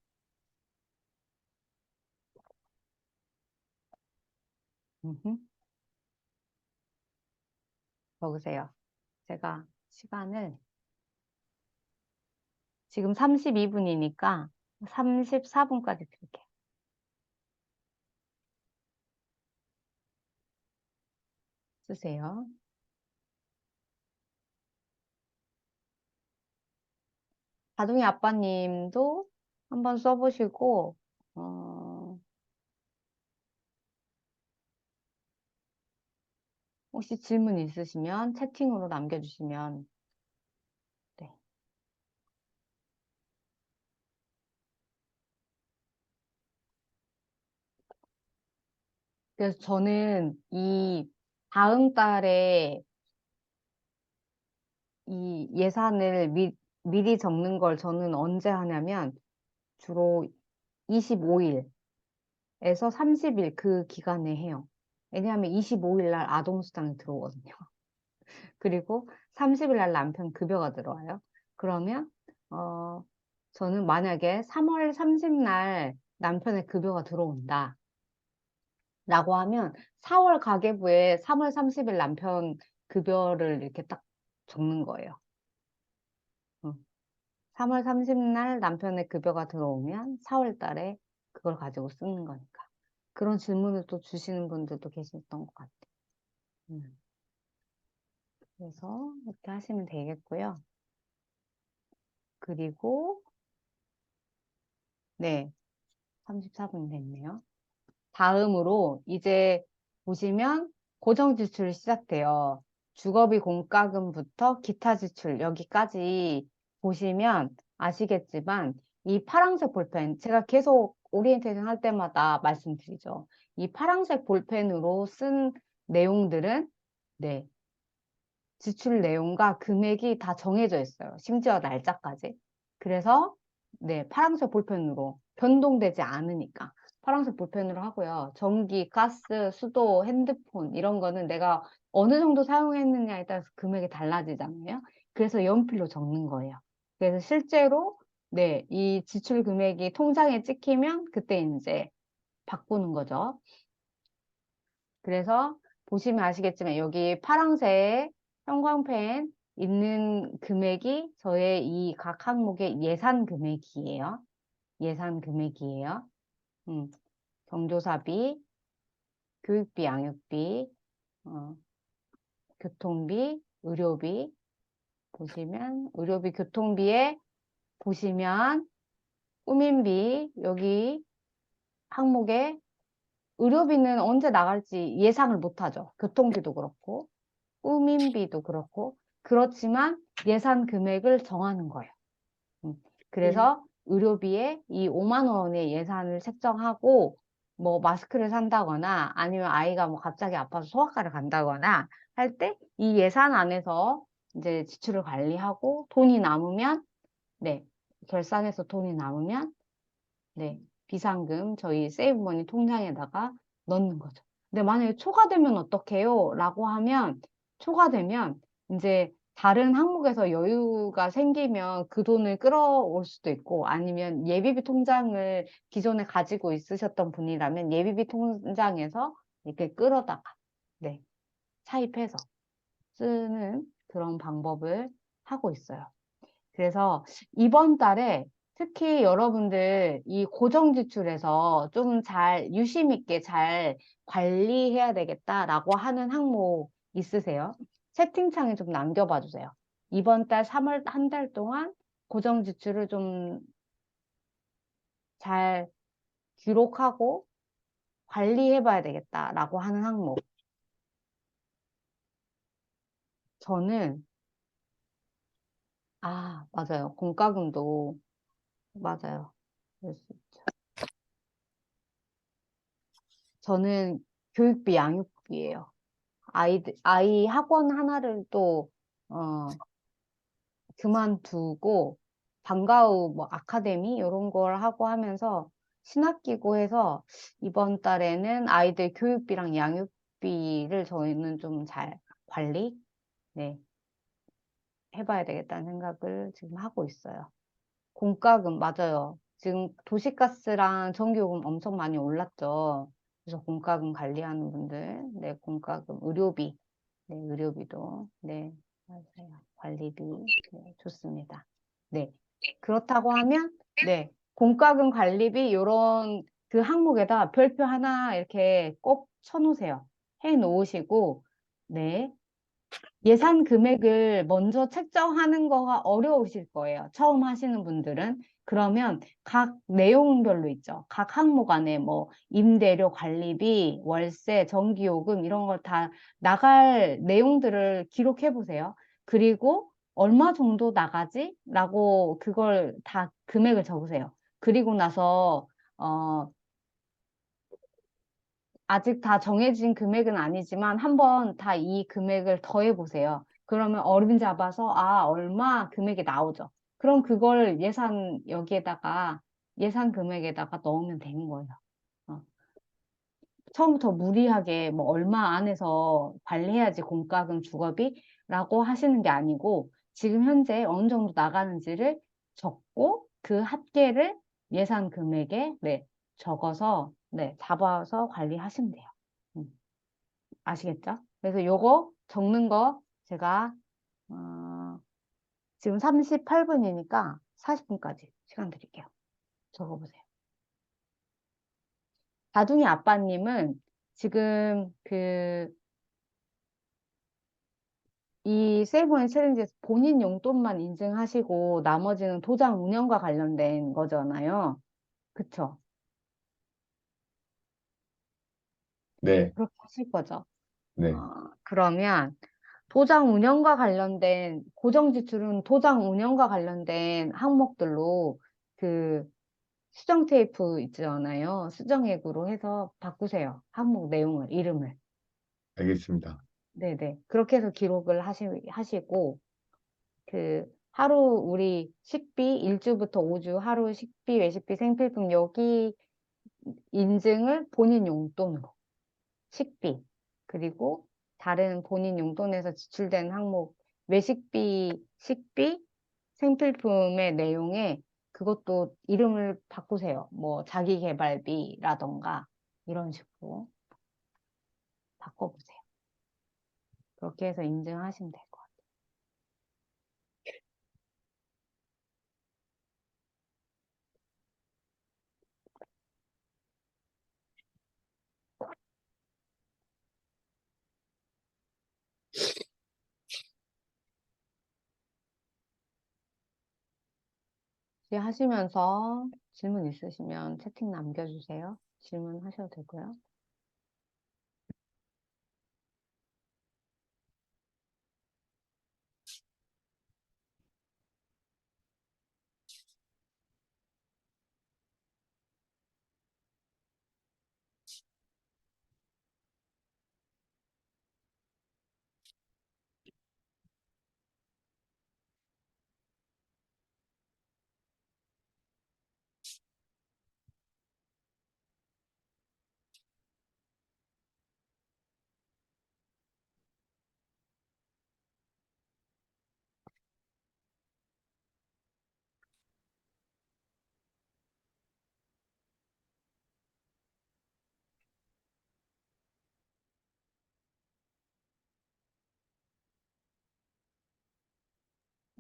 [SPEAKER 1] 적으세요. 제가 시간을 지금 32분이니까 34분까지 드릴게요. 쓰세요. 다둥이 아빠님도 한번 써보시고 혹시 질문 있으시면 채팅으로 남겨주시면 네. 그래서 저는 이 다음 달에 이 예산을 미리 적는 걸 저는 언제 하냐면 주로 25일에서 30일 그 기간에 해요. 왜냐하면 25일 날 아동수당이 들어오거든요. 그리고 30일 날 남편 급여가 들어와요. 그러면 저는 만약에 3월 30날 남편의 급여가 들어온다 라고 하면 4월 가계부에 3월 30일 남편 급여를 이렇게 딱 적는 거예요. 3월 30날 남편의 급여가 들어오면 4월 달에 그걸 가지고 쓰는 거니까. 그런 질문을 또 주시는 분들도 계셨던 것 같아요. 그래서 이렇게 하시면 되겠고요. 그리고 네, 34분이 됐네요. 다음으로 이제 보시면 고정지출이 시작돼요. 주거비 공과금부터 기타 지출 여기까지 보시면 아시겠지만 이 파란색 볼펜 제가 계속 오리엔테이션 할 때마다 말씀드리죠. 이 파란색 볼펜으로 쓴 내용들은 네, 지출 내용과 금액이 다 정해져 있어요. 심지어 날짜까지. 그래서 네, 파란색 볼펜으로 변동되지 않으니까 파란색 볼펜으로 하고요. 전기, 가스, 수도, 핸드폰 이런 거는 내가 어느 정도 사용했느냐에 따라서 금액이 달라지잖아요. 그래서 연필로 적는 거예요. 그래서 실제로 네, 이 지출 금액이 통장에 찍히면 그때 이제 바꾸는 거죠. 그래서 보시면 아시겠지만 여기 파란색 형광펜 있는 금액이 저의 이 각 항목의 예산 금액이에요. 예산 금액이에요. 경조사비, 교육비, 양육비, 교통비, 의료비 보시면 의료비, 교통비에 보시면 꾸민비 여기 항목에 의료비는 언제 나갈지 예상을 못하죠. 교통비도 그렇고 꾸민비도 그렇고 그렇지만 예산 금액을 정하는 거예요. 그래서 의료비에 이 5만 원의 예산을 책정하고 뭐 마스크를 산다거나 아니면 아이가 뭐 갑자기 아파서 소아과를 간다거나 할 때 이 예산 안에서 이제 지출을 관리하고 돈이 남으면 네 결산해서 돈이 남으면 네 비상금 저희 세이브머니 통장에다가 넣는 거죠. 근데 만약에 초과되면 어떡해요? 라고 하면 초과되면 이제 다른 항목에서 여유가 생기면 그 돈을 끌어올 수도 있고 아니면 예비비 통장을 기존에 가지고 있으셨던 분이라면 예비비 통장에서 이렇게 끌어다가 네, 차입해서 쓰는 그런 방법을 하고 있어요. 그래서 이번 달에 특히 여러분들 이 고정지출에서 좀 잘 유심 있게 잘 관리해야 되겠다라고 하는 항목 있으세요? 채팅창에 좀 남겨봐 주세요. 이번 달 3월 한 달 동안 고정 지출을 좀 잘 기록하고 관리해봐야 되겠다라고 하는 항목. 저는, 맞아요. 공과금도, 맞아요. 그럴 수 있죠. 저는 교육비, 양육비예요. 아이 학원 하나를 또, 그만두고, 방과 후 뭐 아카데미 이런 걸 하고 하면서 신학기고 해서 이번 달에는 아이들 교육비랑 양육비를 저희는 좀 잘 관리, 네, 해봐야 되겠다는 생각을 지금 하고 있어요. 공과금, 맞아요. 지금 도시가스랑 전기요금 엄청 많이 올랐죠. 그래서 공과금 관리하는 분들, 네, 공과금, 의료비, 네, 의료비도, 네, 맞아요. 관리비, 네, 좋습니다. 네. 그렇다고 하면, 네, 공과금 관리비, 요런 그 항목에다 별표 하나 이렇게 꼭 쳐놓으세요. 해 놓으시고, 네. 예산 금액을 먼저 책정하는 거가 어려우실 거예요. 처음 하시는 분들은. 그러면 각 내용별로 있죠. 각 항목 안에 뭐 임대료, 관리비, 월세, 전기요금 이런 걸 다 나갈 내용들을 기록해 보세요. 그리고 얼마 정도 나가지? 라고 그걸 다 금액을 적으세요. 그리고 나서 아직 다 정해진 금액은 아니지만 한번 다 이 금액을 더해 보세요. 그러면 어른 잡아서 얼마 금액이 나오죠. 그럼 그걸 여기에다가 예산 금액에다가 넣으면 되는 거예요. 어. 처음부터 무리하게 뭐 얼마 안에서 관리해야지 공과금 주거비라고 하시는 게 아니고 지금 현재 어느 정도 나가는지를 적고 그 합계를 예산 금액에 네, 적어서 네, 잡아서 관리하시면 돼요. 음, 아시겠죠? 그래서 요거 적는 거 제가 지금 38분이니까 40분까지 시간 드릴게요. 적어보세요. 다둥이 아빠님은 지금 이 세이브원 챌린지에서 본인 용돈만 인증하시고 나머지는 도장 운영과 관련된 거잖아요. 그쵸?
[SPEAKER 5] 네,
[SPEAKER 1] 그렇게 하실 거죠?
[SPEAKER 5] 네,
[SPEAKER 1] 그러면 도장 운영과 관련된 고정 지출은 도장 운영과 관련된 항목들로 그 수정 테이프 있잖아요. 수정액으로 해서 바꾸세요. 항목 내용을, 이름을.
[SPEAKER 5] 알겠습니다.
[SPEAKER 1] 네네. 그렇게 해서 기록을 하시고, 하루 우리 식비 1주부터 5주 하루 식비, 외식비, 생필품 여기 인증을 본인 용돈으로 식비 그리고 다른 본인 용돈에서 지출된 항목 외식비, 식비, 생필품의 내용에 그것도 이름을 바꾸세요. 뭐 자기계발비라던가 이런 식으로 바꿔보세요. 그렇게 해서 인증하시면 될 것 같아요. 하시면서 질문 있으시면 채팅 남겨주세요. 질문하셔도 되고요.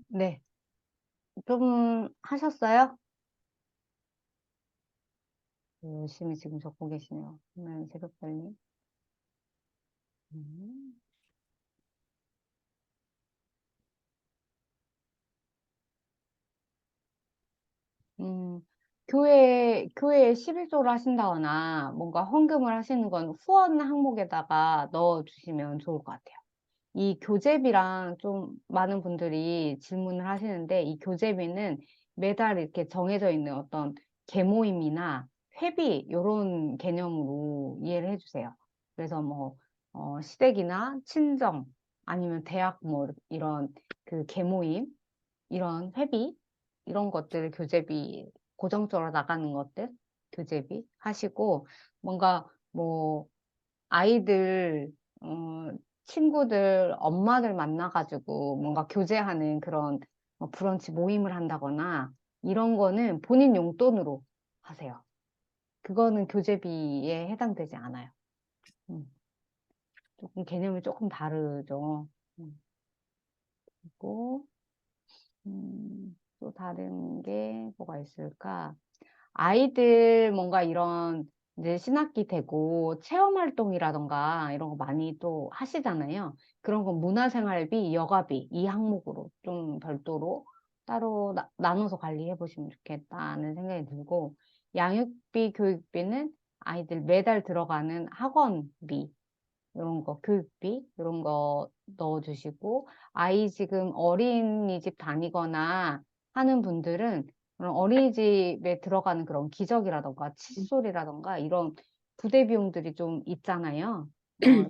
[SPEAKER 1] 네. 좀 하셨어요? 열심히 지금 적고 계시네요. 새벽별님. 교회에 11조를 하신다거나 뭔가 헌금을 하시는 건 후원 항목에다가 넣어주시면 좋을 것 같아요. 이 교재비랑 좀 많은 분들이 질문을 하시는데 이 교재비는 매달 이렇게 정해져 있는 어떤 계모임이나 회비 이런 개념으로 이해를 해주세요. 그래서 뭐 시댁이나 친정 아니면 대학 뭐 이런 그 계모임 이런 회비 이런 것들 교재비 고정적으로 나가는 것들 교재비 하시고 뭔가 뭐 아이들 친구들 엄마들 만나가지고 뭔가 교제하는 그런 뭐 브런치 모임을 한다거나 이런 거는 본인 용돈으로 하세요. 그거는 교재비에 해당되지 않아요. 조금 개념이 조금 다르죠. 그리고 또 다른 게 뭐가 있을까? 아이들 뭔가 이런 이제 신학기 되고 체험활동이라던가 이런 거 많이 또 하시잖아요. 그런 거 문화생활비, 여가비 이 항목으로 좀 별도로 따로 나눠서 관리해 보시면 좋겠다는 생각이 들고 양육비, 교육비는 아이들 매달 들어가는 학원비 이런 거, 교육비 이런 거 넣어주시고 아이 지금 어린이집 다니거나 하는 분들은 그런 어린이집에 들어가는 그런 기저귀라던가 칫솔이라던가 이런 부대 비용들이 좀 있잖아요.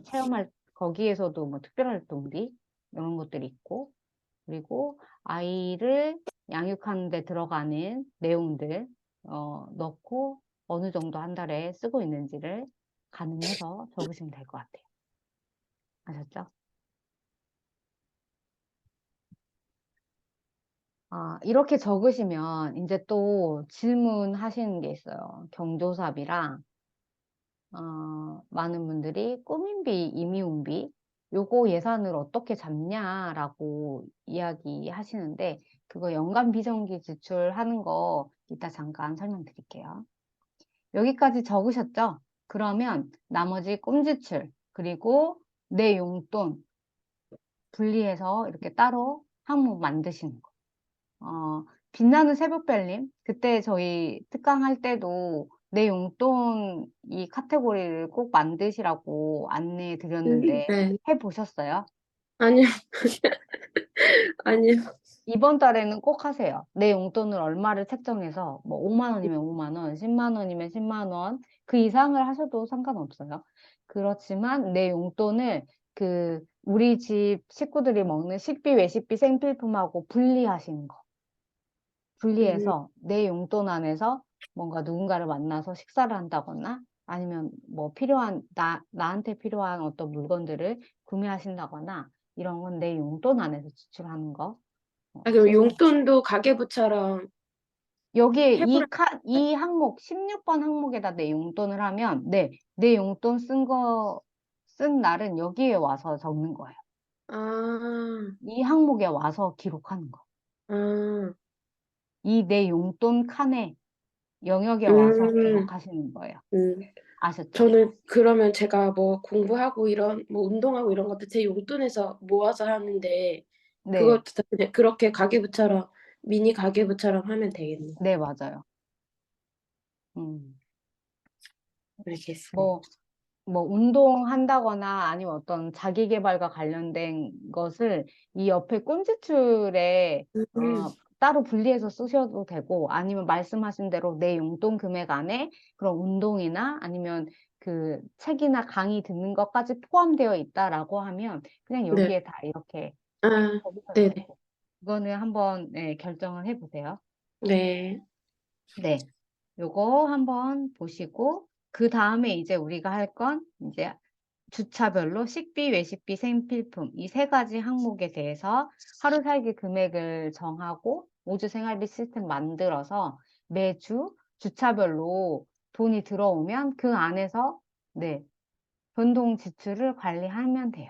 [SPEAKER 1] 체험할 거기에서도 뭐 특별활동비 이런 것들이 있고 그리고 아이를 양육하는 데 들어가는 내용들 넣고 어느 정도 한 달에 쓰고 있는지를 가늠해서 적으시면 될 것 같아요. 아셨죠? 이렇게 적으시면 이제 또 질문하시는 게 있어요. 경조사비랑 많은 분들이 꾸민비, 임의운비 요거 예산을 어떻게 잡냐라고 이야기하시는데 그거 연간 비정기 지출하는 거 이따 잠깐 설명드릴게요. 여기까지 적으셨죠? 그러면 나머지 꼼지출 그리고 내 용돈 분리해서 이렇게 따로 항목 만드시는 거. 빛나는 새벽별님, 그때 저희 특강 할 때도 내 용돈 이 카테고리를 꼭 만드시라고 안내해 드렸는데
[SPEAKER 3] 네.
[SPEAKER 1] 해보셨어요?
[SPEAKER 3] 아니요. 아니요.
[SPEAKER 1] 이번 달에는 꼭 하세요. 내 용돈을 얼마를 책정해서 뭐 5만 원이면 5만 원, 10만 원이면 10만 원, 그 이상을 하셔도 상관없어요. 그렇지만 내 용돈을 우리 집 식구들이 먹는 식비, 외식비, 생필품하고 분리하시는 거. 분리해서 내 용돈 안에서 뭔가 누군가를 만나서 식사를 한다거나 아니면 뭐 나한테 필요한 어떤 물건들을 구매하신다거나 이런 건 내 용돈 안에서 지출하는 거.
[SPEAKER 3] 그럼 용돈도 가계부처럼
[SPEAKER 1] 여기에
[SPEAKER 3] 해보라.
[SPEAKER 1] 이 항목, 16번 항목에다 내 용돈을 하면, 내 용돈 쓴 날은 여기에 와서 적는 거예요.
[SPEAKER 3] 아,
[SPEAKER 1] 이 항목에 와서 기록하는 거.
[SPEAKER 3] 아,
[SPEAKER 1] 이 내 용돈 칸에 영역에 와서
[SPEAKER 3] 음,
[SPEAKER 1] 기록하시는 거예요.
[SPEAKER 3] 음.
[SPEAKER 1] 아셨죠?
[SPEAKER 3] 저는 그러면 제가 뭐 공부하고 이런 뭐 운동하고 이런 것도 제 용돈에서 모아서 하는데
[SPEAKER 1] 네,
[SPEAKER 3] 그것도 다 그냥 그렇게 가계부처럼 미니 가계부처럼 하면 되겠네요.
[SPEAKER 1] 네, 맞아요.
[SPEAKER 3] 알겠습니다.
[SPEAKER 1] 뭐 운동한다거나 아니면 어떤 자기 개발과 관련된 것을 이 옆에 꼼지출에 따로 분리해서 쓰셔도 되고 아니면 말씀하신 대로 내 용돈 금액 안에 그런 운동이나 아니면 그 책이나 강의 듣는 것까지 포함되어 있다라고 하면 그냥
[SPEAKER 3] 네.
[SPEAKER 1] 여기에 다 이렇게
[SPEAKER 3] 아,
[SPEAKER 1] 적으셔도
[SPEAKER 3] 네네.
[SPEAKER 1] 되고 이거는 한번 결정을 해보세요.
[SPEAKER 3] 네.
[SPEAKER 1] 네, 요거 한번 보시고 그 다음에 이제 우리가 할 건 이제 주차별로 식비, 외식비, 생필품 이 세 가지 항목에 대해서 하루 살기 금액을 정하고 5주 생활비 시스템 만들어서 매주 주차별로 돈이 들어오면 그 안에서 변동 지출을 관리하면 돼요.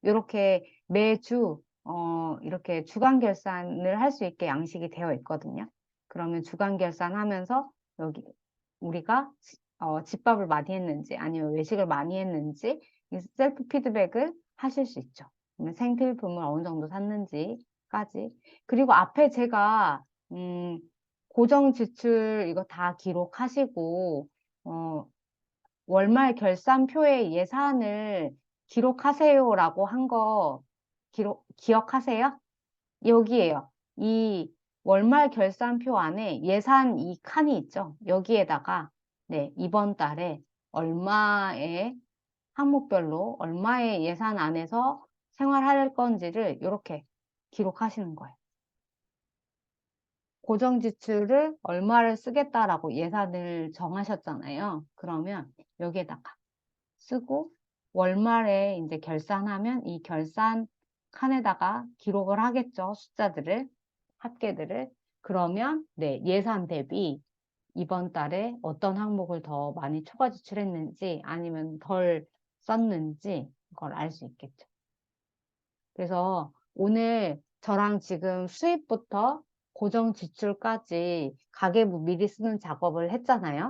[SPEAKER 1] 이렇게 매주 이렇게 주간 결산을 할 수 있게 양식이 되어 있거든요. 그러면 주간 결산하면서 여기 우리가 집밥을 많이 했는지 아니면 외식을 많이 했는지 이 셀프 피드백을 하실 수 있죠. 그러면 생필품을 어느 정도 샀는지까지. 그리고 앞에 제가 고정 지출 이거 다 기록하시고, 월말 결산표에 예산을 기록하세요라고 한 거 기억하세요? 여기에요. 이 월말 결산표 안에 예산 이 칸이 있죠. 여기에다가 네, 이번 달에 얼마의 항목별로 얼마의 예산 안에서 생활할 건지를 이렇게 기록하시는 거예요. 고정 지출을 얼마를 쓰겠다라고 예산을 정하셨잖아요. 그러면 여기에다가 쓰고 월말에 이제 결산하면 이 결산 칸에다가 기록을 하겠죠. 숫자들을, 합계들을. 그러면 네, 예산 대비 이번 달에 어떤 항목을 더 많이 초과 지출했는지 아니면 덜 썼는지 그걸 알 수 있겠죠. 그래서 오늘 저랑 지금 수입부터 고정 지출까지 가계부 미리 쓰는 작업을 했잖아요.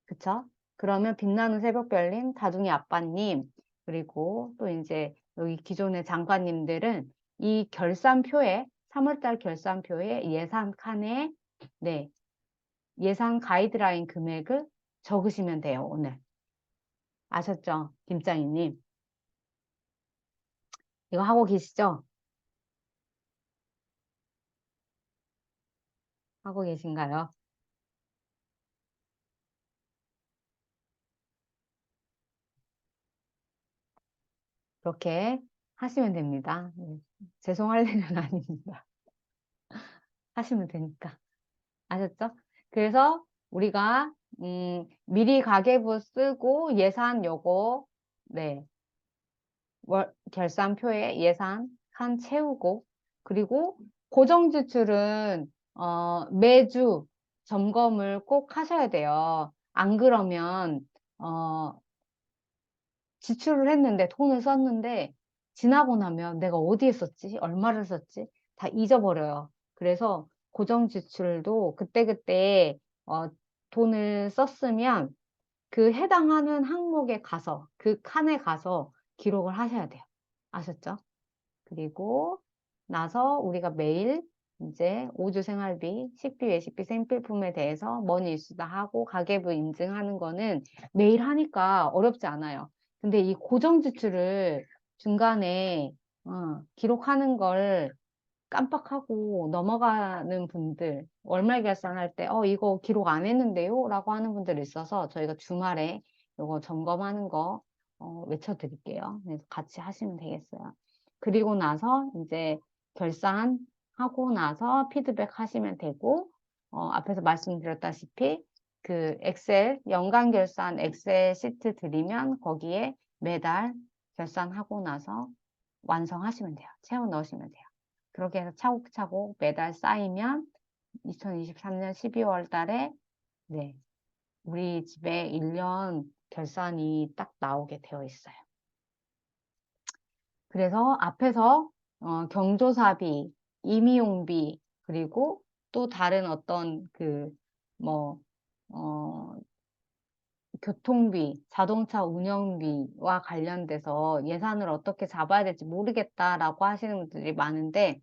[SPEAKER 1] 그쵸? 그러면 빛나는 새벽별님, 다둥이 아빠님, 그리고 또 이제 여기 기존의 장관님들은 이 결산표에, 3월달 결산표에 예산 칸에, 네, 예산 가이드라인 금액을 적으시면 돼요, 오늘. 아셨죠? 김장희님. 이거 하고 계시죠? 하고 계신가요? 그렇게 하시면 됩니다. 네, 죄송할 일은 아닙니다. 하시면 되니까. 아셨죠? 그래서 우리가 미리 가계부 쓰고 예산 요거 네 결산표에 예산 칸 채우고 그리고 고정 지출은 매주 점검을 꼭 하셔야 돼요. 안 그러면 지출을 했는데 돈을 썼는데 지나고 나면 내가 어디에 썼지? 얼마를 썼지? 다 잊어버려요. 그래서 고정 지출도 그때그때 돈을 썼으면 그 해당하는 항목에 가서 그 칸에 가서 기록을 하셔야 돼요. 아셨죠? 그리고 나서 우리가 매일 이제 오주 생활비, 식비, 외식비, 생필품에 대해서 머니 이수다 하고 가계부 인증하는 거는 매일 하니까 어렵지 않아요. 근데 이 고정 지출을 중간에 기록하는 걸 깜빡하고 넘어가는 분들, 월말 결산할 때, 이거 기록 안 했는데요? 라고 하는 분들이 있어서 저희가 주말에 이거 점검하는 거 외쳐드릴게요. 그래서 같이 하시면 되겠어요. 그리고 나서 이제 결산하고 나서 피드백 하시면 되고, 앞에서 말씀드렸다시피 그 엑셀, 연간 결산 엑셀 시트 드리면 거기에 매달 결산하고 나서 완성하시면 돼요. 채워 넣으시면 돼요. 그렇게 해서 차곡차곡 매달 쌓이면 2023년 12월 달에 네, 우리 집에 1년 결산이 딱 나오게 되어 있어요. 그래서 앞에서 경조사비, 임의용비, 그리고 또 다른 어떤 교통비, 자동차 운영비와 관련돼서 예산을 어떻게 잡아야 될지 모르겠다라고 하시는 분들이 많은데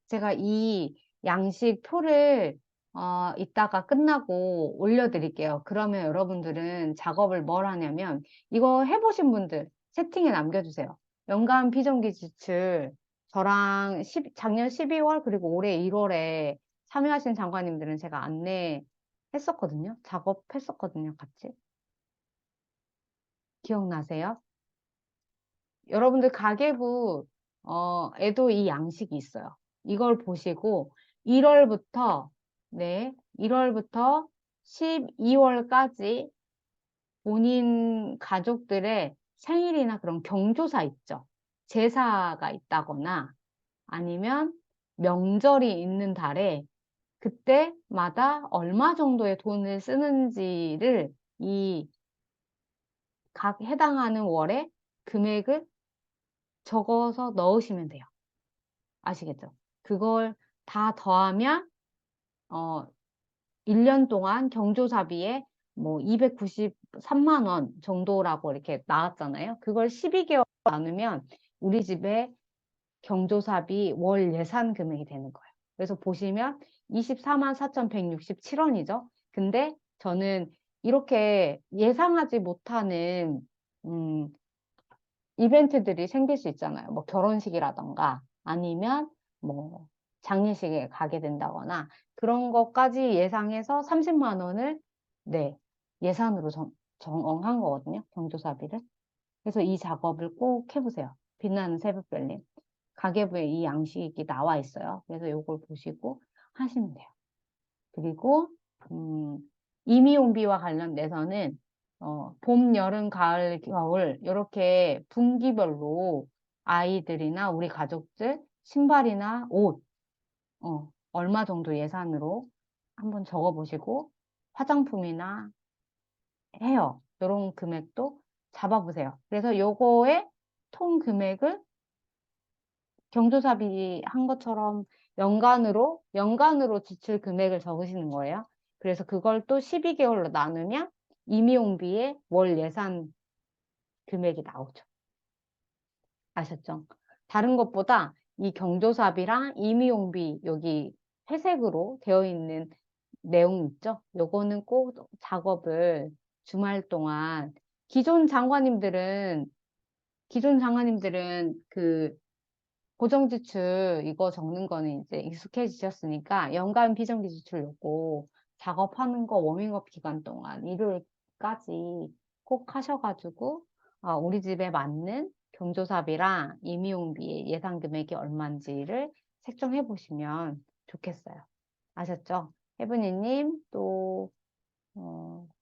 [SPEAKER 1] 제가 이 양식 표를 이따가 끝나고 올려드릴게요. 그러면 여러분들은 작업을 뭘 하냐면 이거 해보신 분들 채팅에 남겨주세요. 연간 비정기 지출 저랑 작년 12월 그리고 올해 1월에 참여하신 장관님들은 제가 안내했었거든요. 작업했었거든요. 같이. 기억나세요? 여러분들 가계부 에도 이 양식이 있어요. 이걸 보시고 1월부터 12월까지 본인 가족들의 생일이나 그런 경조사 있죠. 제사가 있다거나 아니면 명절이 있는 달에 그때마다 얼마 정도의 돈을 쓰는지를 이 각 해당하는 월에 금액을 적어서 넣으시면 돼요. 아시겠죠? 그걸 다 더하면 1년 동안 경조사비에 뭐 293만 원 정도라고 이렇게 나왔잖아요. 그걸 12개월 나누면 우리 집에 경조사비 월 예산 금액이 되는 거예요. 그래서 보시면 24만 4,167원이죠. 근데 저는 이렇게 예상하지 못하는 이벤트들이 생길 수 있잖아요. 뭐 결혼식이라던가 아니면 뭐 장례식에 가게 된다거나 그런 것까지 예상해서 30만 원을 네, 예산으로 정한 거거든요. 경조사비를. 그래서 이 작업을 꼭 해보세요. 빛나는 새벽별님. 가계부에 이 양식이 나와 있어요. 그래서 이걸 보시고 하시면 돼요. 그리고 임의용비와 관련돼서는 봄, 여름, 가을, 겨울 이렇게 분기별로 아이들이나 우리 가족들 신발이나 옷 얼마 정도 예산으로 한번 적어보시고 화장품이나 헤어 이런 금액도 잡아보세요. 그래서 요거의 통 금액을 경조사비 한 것처럼 연간으로 지출 금액을 적으시는 거예요. 그래서 그걸 또 12개월로 나누면 임의용비의 월 예산 금액이 나오죠. 아셨죠? 다른 것보다 이 경조사비랑 임의용비 여기 회색으로 되어 있는 내용 있죠? 요거는 꼭 작업을 주말 동안 기존 장관님들은 그 고정지출 이거 적는 거는 이제 익숙해지셨으니까 연간 비정기 지출 요거 작업하는 거 워밍업 기간 동안 일요일까지 꼭 하셔가지고 우리 집에 맞는 경조사비랑 임의용비 예산 금액이 얼마인지를 책정해 보시면 좋겠어요. 아셨죠? 혜분이님 또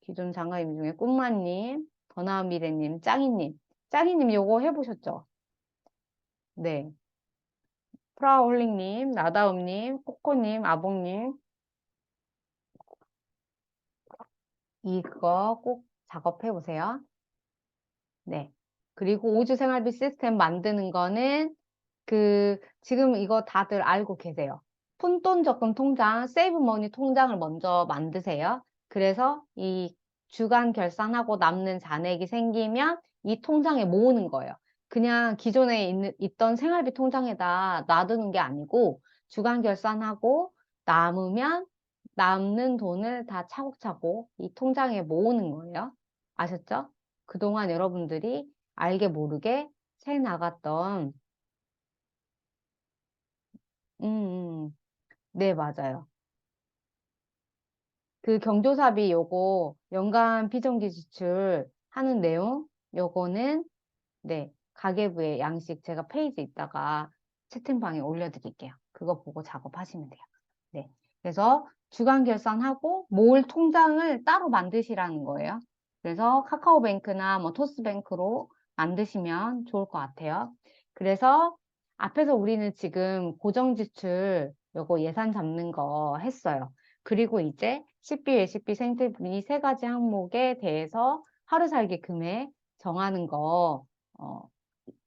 [SPEAKER 1] 기존 장관님 중에 꿈마님, 더 나은 미래님, 짱이님 요거 해보셨죠? 네. 프라울링님, 나다움님, 코코님, 아봉님, 이거 꼭 작업해 보세요. 네. 그리고 우주 생활비 시스템 만드는 거는 지금 이거 다들 알고 계세요. 푼돈 적금 통장, 세이브머니 통장을 먼저 만드세요. 그래서 이 주간 결산하고 남는 잔액이 생기면 이 통장에 모으는 거예요. 그냥 기존에 있던 생활비 통장에다 놔두는 게 아니고 주간 결산하고 남는 돈을 다 차곡차곡 이 통장에 모으는 거예요. 아셨죠? 그동안 여러분들이 알게 모르게 새 나갔던 네, 맞아요. 그 경조사비 요거 연간 비정기 지출 하는 내용 요거는 네, 가계부의 양식 제가 페이지 있다가 채팅방에 올려드릴게요. 그거 보고 작업하시면 돼요. 네. 그래서 주간 결산하고 모을 통장을 따로 만드시라는 거예요. 그래서 카카오뱅크나 뭐 토스뱅크로 만드시면 좋을 것 같아요. 그래서 앞에서 우리는 지금 고정지출 요거 예산 잡는 거 했어요. 그리고 이제 식비, 외식비, 생필비 세 가지 항목에 대해서 하루 살기 금액 정하는 거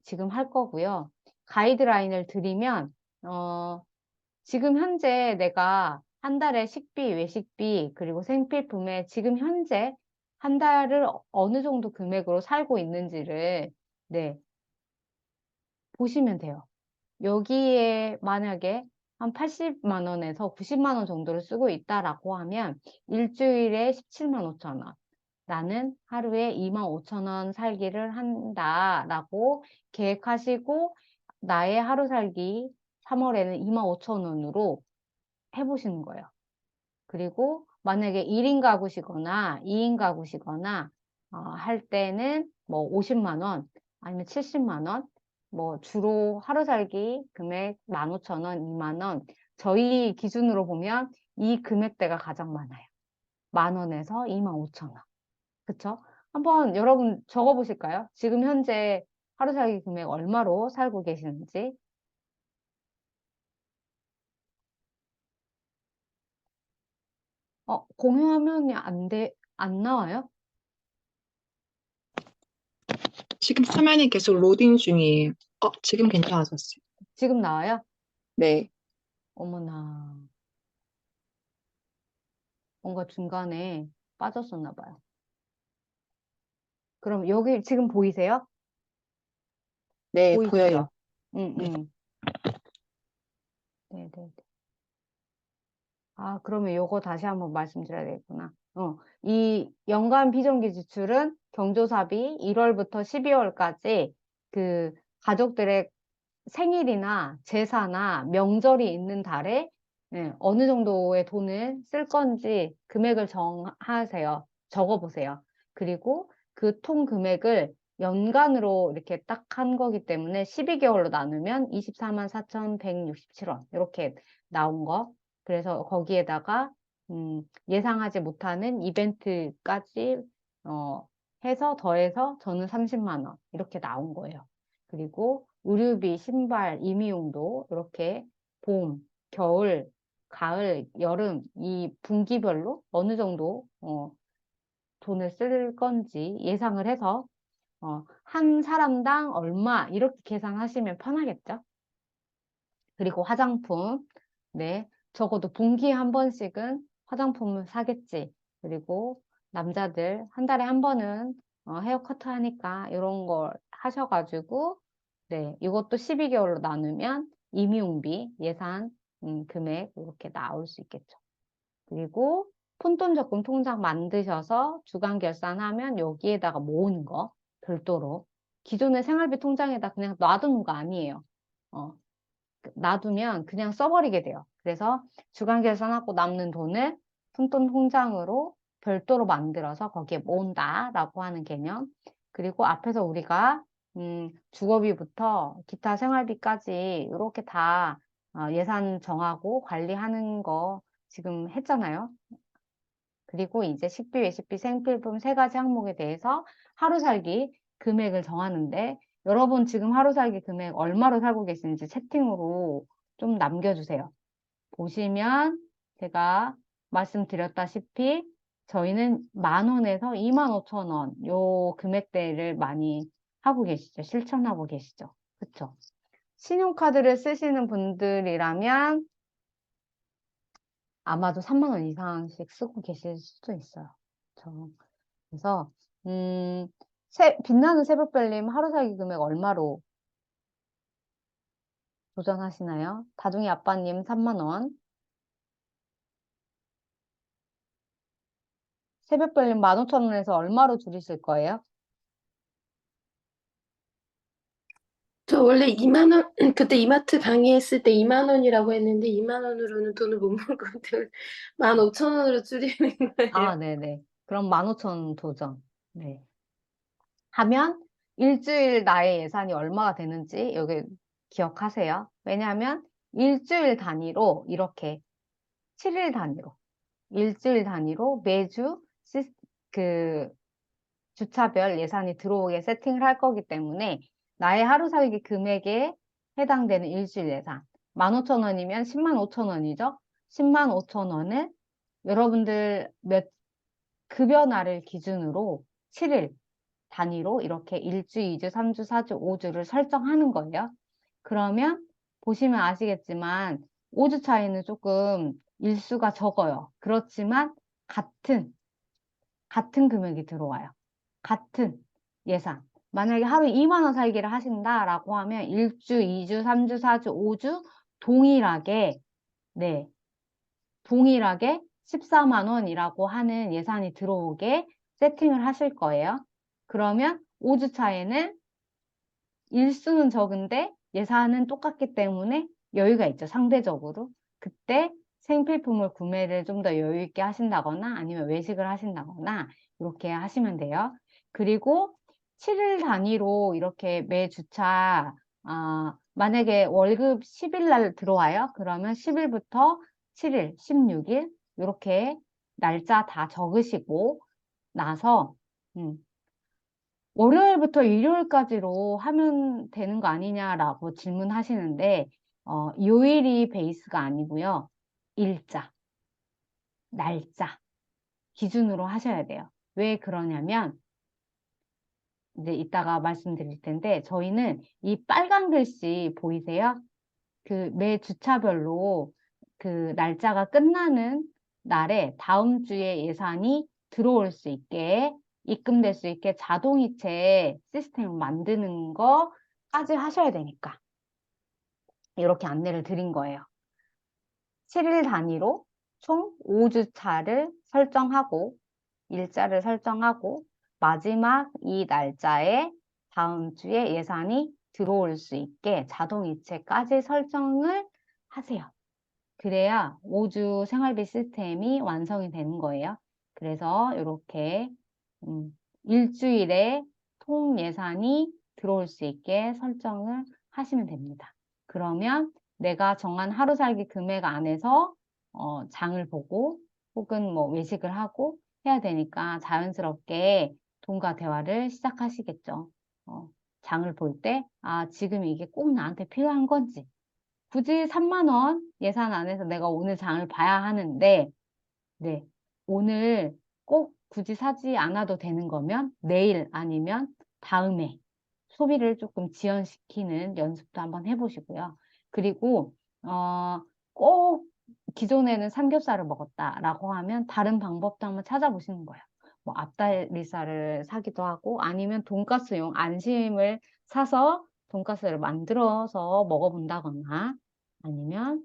[SPEAKER 1] 지금 할 거고요. 가이드라인을 드리면 지금 현재 내가 한 달에 식비, 외식비, 그리고 생필품에 지금 현재 한 달을 어느 정도 금액으로 살고 있는지를 네, 보시면 돼요. 여기에 만약에 한 80만 원에서 90만 원 정도를 쓰고 있다라고 하면 일주일에 17만 5천 원. 나는 하루에 2만 5천 원 살기를 한다라고 계획하시고 나의 하루 살기 3월에는 2만 5천 원으로 해보시는 거예요. 그리고 만약에 1인 가구시거나 2인 가구시거나 할 때는 뭐 50만 원 아니면 70만 원 뭐 주로 하루 살기 금액 15,000원, 2만 원 저희 기준으로 보면 이 금액대가 가장 많아요. 10,000원에서 25,000원. 그쵸? 한번 여러분 적어보실까요? 지금 현재 하루 살기 금액 얼마로 살고 계시는지. 공유화면이 안 나와요?
[SPEAKER 2] 지금 화면이 계속 로딩 중이에요. 지금 괜찮아졌어요.
[SPEAKER 1] 지금 나와요?
[SPEAKER 2] 네.
[SPEAKER 1] 어머나. 뭔가 중간에 빠졌었나 봐요. 그럼 여기 지금 보이세요?
[SPEAKER 2] 네,
[SPEAKER 1] 보이시죠?
[SPEAKER 2] 보여요.
[SPEAKER 1] 응, 응. 네네. 그러면 요거 다시 한번 말씀드려야 되겠구나. 이 연간 비정기 지출은 경조사비 1월부터 12월까지 그 가족들의 생일이나 제사나 명절이 있는 달에 어느 정도의 돈을 쓸 건지 금액을 정하세요. 적어보세요. 그리고 그 통 금액을 연간으로 이렇게 딱 한 거기 때문에 12개월로 나누면 24만 4,167원 이렇게 나온 거. 그래서 거기에다가 예상하지 못하는 이벤트까지 해서 더해서 저는 30만 원 이렇게 나온 거예요. 그리고 의류비, 신발, 임의용도 이렇게 봄, 겨울, 가을, 여름 이 분기별로 어느 정도 돈을 쓸 건지 예상을 해서 한 사람당 얼마 이렇게 계산하시면 편하겠죠? 그리고 화장품, 네, 적어도 분기에 한 번씩은 화장품을 사겠지. 그리고 남자들 한 달에 한 번은 헤어커트 하니까 이런 걸 하셔가지고, 네, 이것도 12개월로 나누면 임의용비 예산 금액 이렇게 나올 수 있겠죠. 그리고 푼돈 적금 통장 만드셔서 주간 결산하면 여기에다가 모으는 거 별도로 기존의 생활비 통장에다 그냥 놔두는 거 아니에요. 놔두면 그냥 써버리게 돼요. 그래서 주간 결산하고 남는 돈을 푼돈 통장으로 별도로 만들어서 거기에 모은다라고 하는 개념. 그리고 앞에서 우리가 주거비부터 기타 생활비까지 이렇게 다 예산 정하고 관리하는 거 지금 했잖아요. 그리고 이제 식비, 외식비, 생필품 세 가지 항목에 대해서 하루 살기 금액을 정하는데 여러분 지금 하루 살기 금액 얼마로 살고 계신지 채팅으로 좀 남겨주세요. 보시면 제가 말씀드렸다시피 저희는 10,000원에서 25,000원 요 금액대를 많이 하고 계시죠. 실천하고 계시죠. 그쵸? 신용카드를 쓰시는 분들이라면 아마도 3만 원 이상씩 쓰고 계실 수도 있어요. 그래서 빛나는 새벽별님 하루 살기 금액 얼마로 도전하시나요? 다둥이 아빠님 3만 원. 새벽별님 15,000원에서 얼마로 줄이실 거예요?
[SPEAKER 3] 저 원래 2만 원, 그때 이마트 강의했을 때 2만 원이라고 했는데 2만 원으로는 돈을 못 벌고 15,000원으로 줄이는 거예요.
[SPEAKER 1] 네네. 그럼 15,000원 도전. 네. 하면 일주일 나의 예산이 얼마가 되는지 여기 기억하세요. 왜냐하면 일주일 단위로 이렇게 7일 단위로 일주일 단위로 매주 그 주차별 예산이 들어오게 세팅을 할 거기 때문에 나의 하루 살기 금액에 해당되는 일주일 예산 15,000원이면 105,000원이죠. 105,000원을 여러분들 급여 날을 기준으로 7일 단위로 이렇게 1주, 2주, 3주, 4주, 5주를 설정하는 거예요. 그러면 보시면 아시겠지만 5주 차이는 조금 일수가 적어요. 그렇지만 같은 금액이 들어와요. 같은 예산. 만약에 하루 2만 원 살기를 하신다라고 하면 1주, 2주, 3주, 4주, 5주 동일하게 14만 원이라고 하는 예산이 들어오게 세팅을 하실 거예요. 그러면 5주 차에는 일수는 적은데 예산은 똑같기 때문에 여유가 있죠. 상대적으로. 그때 생필품을 구매를 좀 더 여유 있게 하신다거나 아니면 외식을 하신다거나 이렇게 하시면 돼요. 그리고 7일 단위로 이렇게 매 주차 만약에 월급 10일 날 들어와요. 그러면 10일부터 7일, 16일 이렇게 날짜 다 적으시고 나서 월요일부터 일요일까지로 하면 되는 거 아니냐라고 질문하시는데 요일이 베이스가 아니고요. 일자, 날짜 기준으로 하셔야 돼요. 왜 그러냐면 이제 이따가 말씀드릴 텐데 저희는 이 빨간 글씨 보이세요? 그 매 주차별로 그 날짜가 끝나는 날에 다음 주에 예산이 들어올 수 있게 입금될 수 있게 자동이체 시스템을 만드는 거까지 하셔야 되니까 이렇게 안내를 드린 거예요. 7일 단위로 총 5주 차를 설정하고, 일자를 설정하고, 마지막 이 날짜에 다음 주에 예산이 들어올 수 있게 자동이체까지 설정을 하세요. 그래야 5주 생활비 시스템이 완성이 되는 거예요. 그래서 이렇게 일주일에 통 예산이 들어올 수 있게 설정을 하시면 됩니다. 그러면 내가 정한 하루 살기 금액 안에서 장을 보고 혹은 뭐 외식을 하고 해야 되니까 자연스럽게 돈과 대화를 시작하시겠죠. 장을 볼 때, 아, 지금 이게 꼭 나한테 필요한 건지, 굳이 3만 원 예산 안에서 내가 오늘 장을 봐야 하는데, 네, 오늘 꼭 굳이 사지 않아도 되는 거면 내일 아니면 다음에 소비를 조금 지연시키는 연습도 한번 해보시고요. 그리고 꼭 기존에는 삼겹살을 먹었다라고 하면 다른 방법도 한번 찾아보시는 거예요. 뭐 앞다리살을 사기도 하고 아니면 돈가스용 안심을 사서 돈가스를 만들어서 먹어본다거나 아니면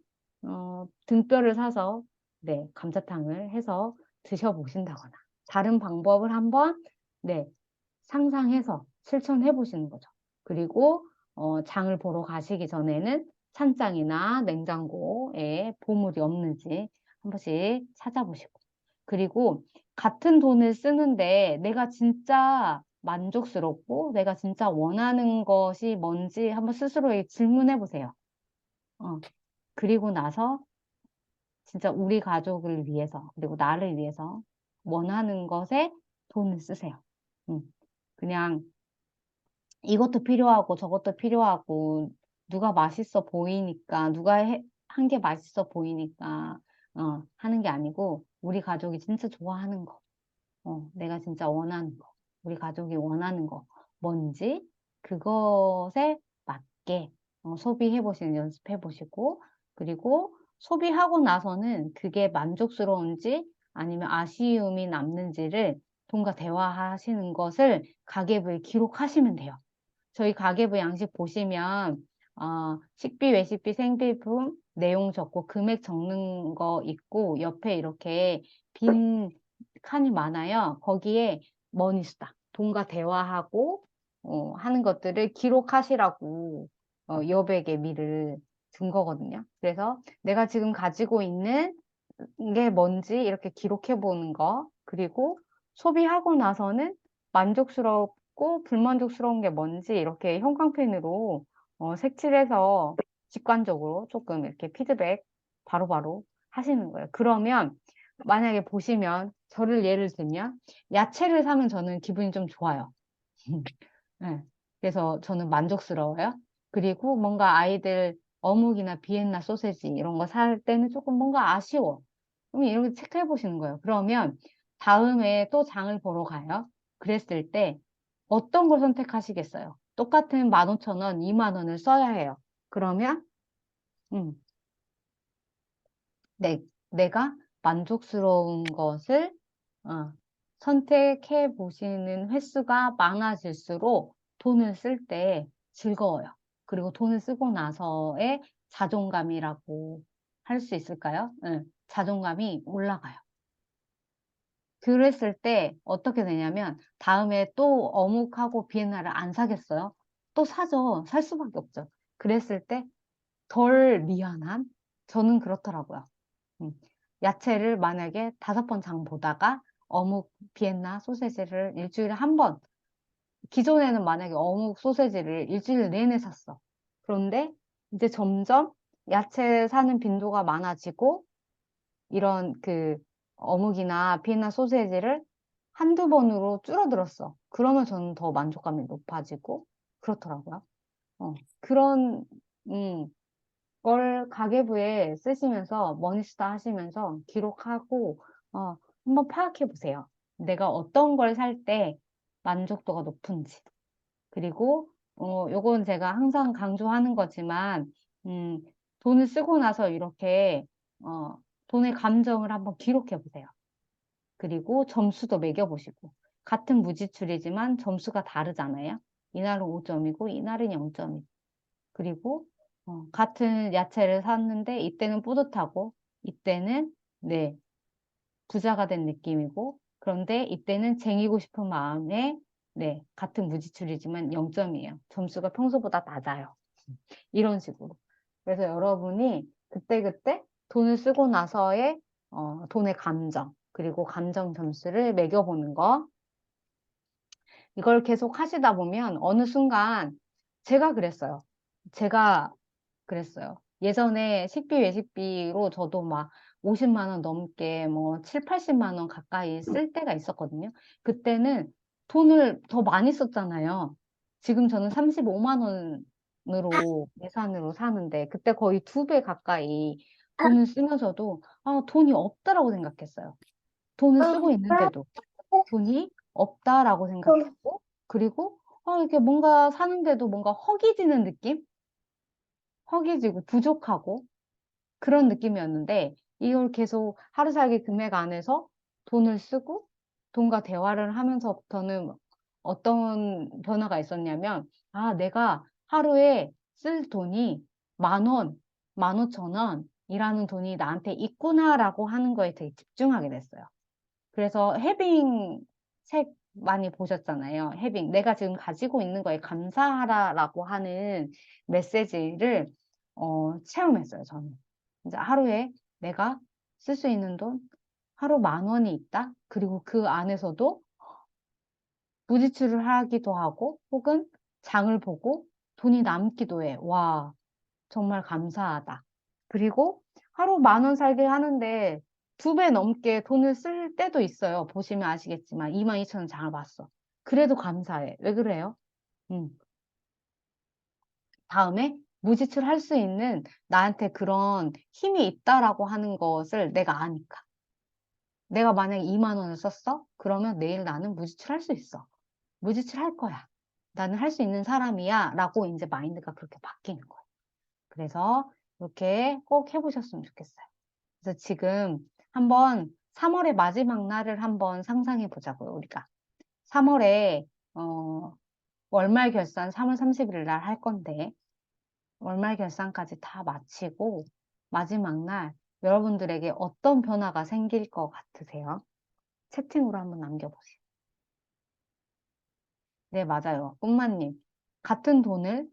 [SPEAKER 1] 등뼈를 사서 네, 감자탕을 해서 드셔보신다거나 다른 방법을 한번 네, 상상해서 실천해 보시는 거죠. 그리고 장을 보러 가시기 전에는 찬장이나 냉장고에 보물이 없는지 한 번씩 찾아보시고 그리고 같은 돈을 쓰는데 내가 진짜 만족스럽고 내가 진짜 원하는 것이 뭔지 한번 스스로에게 질문해 보세요. 그리고 나서 진짜 우리 가족을 위해서, 그리고 나를 위해서 원하는 것에 돈을 쓰세요. 그냥 이것도 필요하고 저것도 필요하고 누가 맛있어 보이니까, 누가 한 게 맛있어 보이니까 하는 게 아니고 우리 가족이 진짜 좋아하는 거, 내가 진짜 원하는 거, 우리 가족이 원하는 거 뭔지 그것에 맞게 소비해 보시는 연습해 보시고 그리고 소비하고 나서는 그게 만족스러운지 아니면 아쉬움이 남는지를 돈과 대화하시는 것을 가계부에 기록하시면 돼요. 저희 가계부 양식 보시면 식비, 외식비, 생필품 내용 적고 금액 적는 거 있고 옆에 이렇게 빈 칸이 많아요. 거기에 머니수다. 돈과 대화하고 하는 것들을 기록하시라고 여백의 미를 준 거거든요. 그래서 내가 지금 가지고 있는 게 뭔지 이렇게 기록해 보는 거 그리고 소비하고 나서는 만족스럽고 불만족스러운 게 뭔지 이렇게 형광펜으로 색칠해서 직관적으로 조금 이렇게 피드백 바로바로 하시는 거예요. 그러면 만약에 보시면 저를 예를 들면 야채를 사면 저는 기분이 좀 좋아요. 네. 그래서 저는 만족스러워요. 그리고 뭔가 아이들 어묵이나 비엔나 소세지 이런 거 살 때는 조금 뭔가 아쉬워. 그럼 이렇게 체크해 보시는 거예요. 그러면 다음에 또 장을 보러 가요. 그랬을 때 어떤 걸 선택하시겠어요? 똑같은 15,000원, 2만 원을 써야 해요. 그러면 음, 내가 만족스러운 것을 선택해 보시는 횟수가 많아질수록 돈을 쓸 때 즐거워요. 그리고 돈을 쓰고 나서의 자존감이라고 할 수 있을까요? 네, 자존감이 올라가요. 그랬을 때 어떻게 되냐면 다음에 또 어묵하고 비엔나를 안 사겠어요? 또 사죠. 살 수밖에 없죠. 그랬을 때 덜 미안한? 저는 그렇더라고요. 음, 야채를 만약에 5번 장 보다가 어묵, 비엔나, 소세지를 일주일에 한 번, 기존에는 만약에 어묵, 소세지를 일주일 내내 샀어. 그런데 이제 점점 야채 사는 빈도가 많아지고 이런 그 어묵이나 비엔나 소세지를 한두 번으로 줄어들었어. 그러면 저는 더 만족감이 높아지고 그렇더라고요. 그런 음, 걸 가계부에 쓰시면서 머니스타 하시면서 기록하고 한번 파악해 보세요. 내가 어떤 걸 살 때 만족도가 높은지. 그리고 요건 제가 항상 강조하는 거지만 음, 돈을 쓰고 나서 이렇게 돈의 감정을 한번 기록해 보세요. 그리고 점수도 매겨 보시고 같은 무지출이지만 점수가 다르잖아요. 이날은 5점이고 이날은 0점이고 그리고 같은 야채를 샀는데 이때는 뿌듯하고 이때는 네, 부자가 된 느낌이고, 그런데 이때는 쟁이고 싶은 마음에, 네, 같은 무지출이지만 0점이에요. 점수가 평소보다 낮아요. 이런 식으로. 그래서 여러분이 그때그때 돈을 쓰고 나서의 돈의 감정, 그리고 감정 점수를 매겨보는 거. 이걸 계속 하시다 보면 어느 순간 제가 그랬어요. 제가 그랬어요. 예전에 식비, 외식비로 저도 막 50만 원 넘게 뭐 7, 80만 원 가까이 쓸 때가 있었거든요. 그때는 돈을 더 많이 썼잖아요. 지금 저는 35만 원으로 예산으로 사는데 그때 거의 2배 가까이 돈을 쓰면서도 돈이 없다라고 생각했어요. 돈을 쓰고 있는데도 돈이 없다라고 생각했고, 그리고 이렇게 뭔가 사는데도 뭔가 허기지는 느낌? 허기지고 부족하고 그런 느낌이었는데 이걸 계속 하루 살기 금액 안에서 돈을 쓰고 돈과 대화를 하면서부터는 어떤 변화가 있었냐면 내가 하루에 쓸 돈이 10,000원, 15,000원이라는 돈이 나한테 있구나라고 하는 거에 되게 집중하게 됐어요. 그래서 해빙 책 많이 보셨잖아요. 해빙. 내가 지금 가지고 있는 거에 감사하라라고 하는 메시지를 체험했어요, 저는. 이제 하루에 내가 쓸 수 있는 돈 하루 10,000원이 있다. 그리고 그 안에서도 무지출을 하기도 하고 혹은 장을 보고 돈이 남기도 해. 와, 정말 감사하다. 그리고 하루 10,000원 살게 하는데 2배 넘게 돈을 쓸 때도 있어요. 보시면 아시겠지만 22,000원 장을 봤어. 그래도 감사해. 왜 그래요? 음. 다음에 무지출 할 수 있는 나한테 그런 힘이 있다라고 하는 것을 내가 아니까. 내가 만약에 2만 원을 썼어? 그러면 내일 나는 무지출 할 수 있어. 무지출 할 거야. 나는 할 수 있는 사람이야. 라고 이제 마인드가 그렇게 바뀌는 거예요. 그래서 이렇게 꼭 해보셨으면 좋겠어요. 그래서 지금 한번 3월의 마지막 날을 한번 상상해 보자고요, 우리가. 3월에, 월말 결산 3월 30일 날 할 건데, 월말 결산까지 다 마치고, 마지막 날 여러분들에게 어떤 변화가 생길 것 같으세요? 채팅으로 한번 남겨보세요. 네, 맞아요. 꿈마님. 같은 돈을,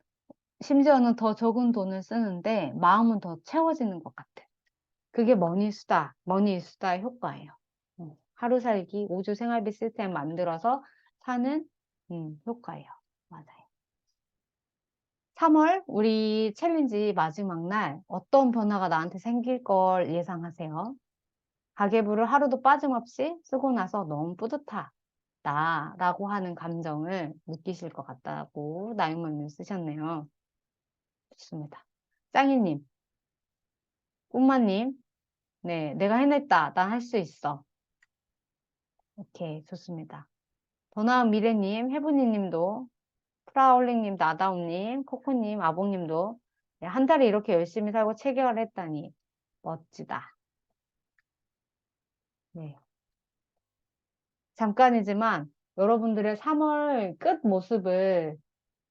[SPEAKER 1] 심지어는 더 적은 돈을 쓰는데, 마음은 더 채워지는 것 같아요. 그게 머니수다의 효과예요. 하루 살기, 5주 생활비 시스템 만들어서 사는 효과예요. 맞아요. 3월 우리 챌린지 마지막 날 어떤 변화가 나한테 생길 걸 예상하세요? 가계부를 하루도 빠짐없이 쓰고 나서 너무 뿌듯하다 라고 하는 감정을 느끼실 것 같다고 나영만님 쓰셨네요. 좋습니다. 짱이님, 꿈마님, 네, 내가 해냈다. 난 할 수 있어. 오케이, 좋습니다. 더 나은 미래님, 해분이님도, 프라울링님, 나다움님, 코코님, 아봉님도 네, 한 달에 이렇게 열심히 살고 체결을 했다니 멋지다. 네. 잠깐이지만 여러분들의 3월 끝 모습을,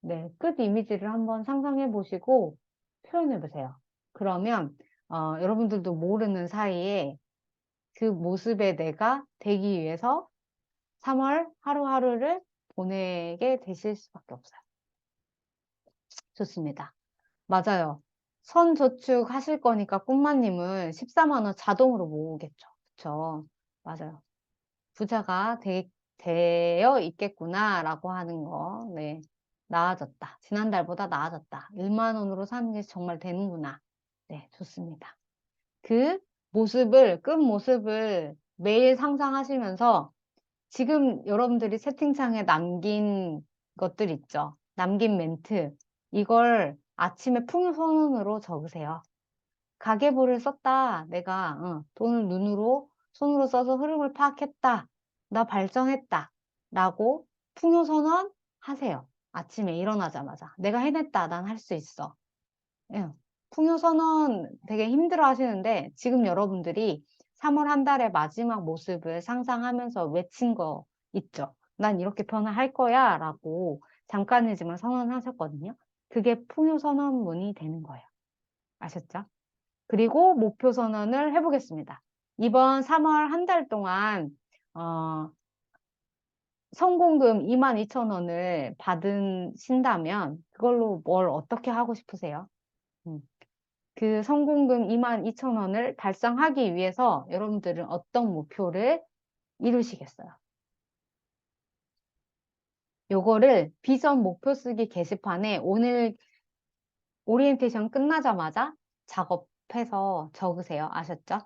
[SPEAKER 1] 네, 끝 이미지를 한번 상상해 보시고 표현해 보세요. 그러면 여러분들도 모르는 사이에 그 모습의 내가 되기 위해서 3월 하루하루를 보내게 되실 수밖에 없어요. 좋습니다. 맞아요. 선저축 하실 거니까 꿈마님은 14만 원 자동으로 모으겠죠. 그쵸? 맞아요. 부자가 되어 있겠구나라고 하는 거. 네. 나아졌다. 지난달보다 나아졌다. 1만 원으로 사는 게 정말 되는구나. 네, 좋습니다. 그 모습을, 끝 모습을 매일 상상하시면서 지금 여러분들이 채팅창에 남긴 것들 있죠. 남긴 멘트. 이걸 아침에 풍선으로 적으세요. 가계부를 썼다. 내가 돈을 손으로 써서 흐름을 파악했다. 나 발전했다. 라고 풍요선언 하세요. 아침에 일어나자마자. 내가 해냈다. 난 할 수 있어. 예. 풍요선언 되게 힘들어 하시는데 지금 여러분들이 3월 한 달의 마지막 모습을 상상하면서 외친 거 있죠. 난 이렇게 변화할 거야 라고 잠깐이지만 선언하셨거든요. 그게 풍요선언문이 되는 거예요. 아셨죠? 그리고 목표 선언을 해보겠습니다. 이번 3월 한 달 동안 성공금 22,000원을 받으신다면 그걸로 뭘 어떻게 하고 싶으세요? 그 성공금 22,000원을 달성하기 위해서 여러분들은 어떤 목표를 이루시겠어요? 요거를 비전 목표 쓰기 게시판에 오늘 오리엔테이션 끝나자마자 작업해서 적으세요. 아셨죠?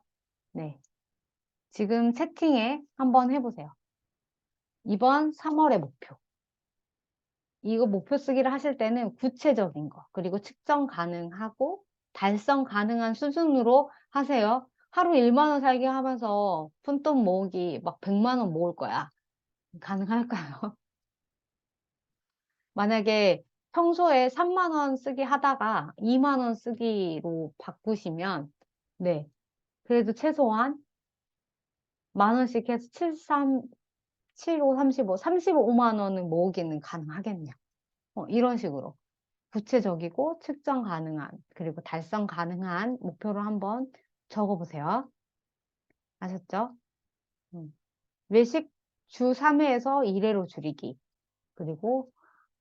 [SPEAKER 1] 네. 지금 채팅에 한번 해보세요. 이번 3월의 목표. 이거 목표 쓰기를 하실 때는 구체적인 거, 그리고 측정 가능하고 달성 가능한 수준으로 하세요. 하루 1만 원 살기 하면서 푼돈 모으기 막 100만 원 모을 거야. 가능할까요? 만약에 평소에 3만 원 쓰기 하다가 2만 원 쓰기로 바꾸시면 네, 그래도 최소한 10,000원씩 해서 75, 35만 원은 모으기는 가능하겠네요. 이런 식으로 구체적이고 측정 가능한 그리고 달성 가능한 목표를 한번 적어보세요. 아셨죠? 외식 주 3회에서 1회로 줄이기. 그리고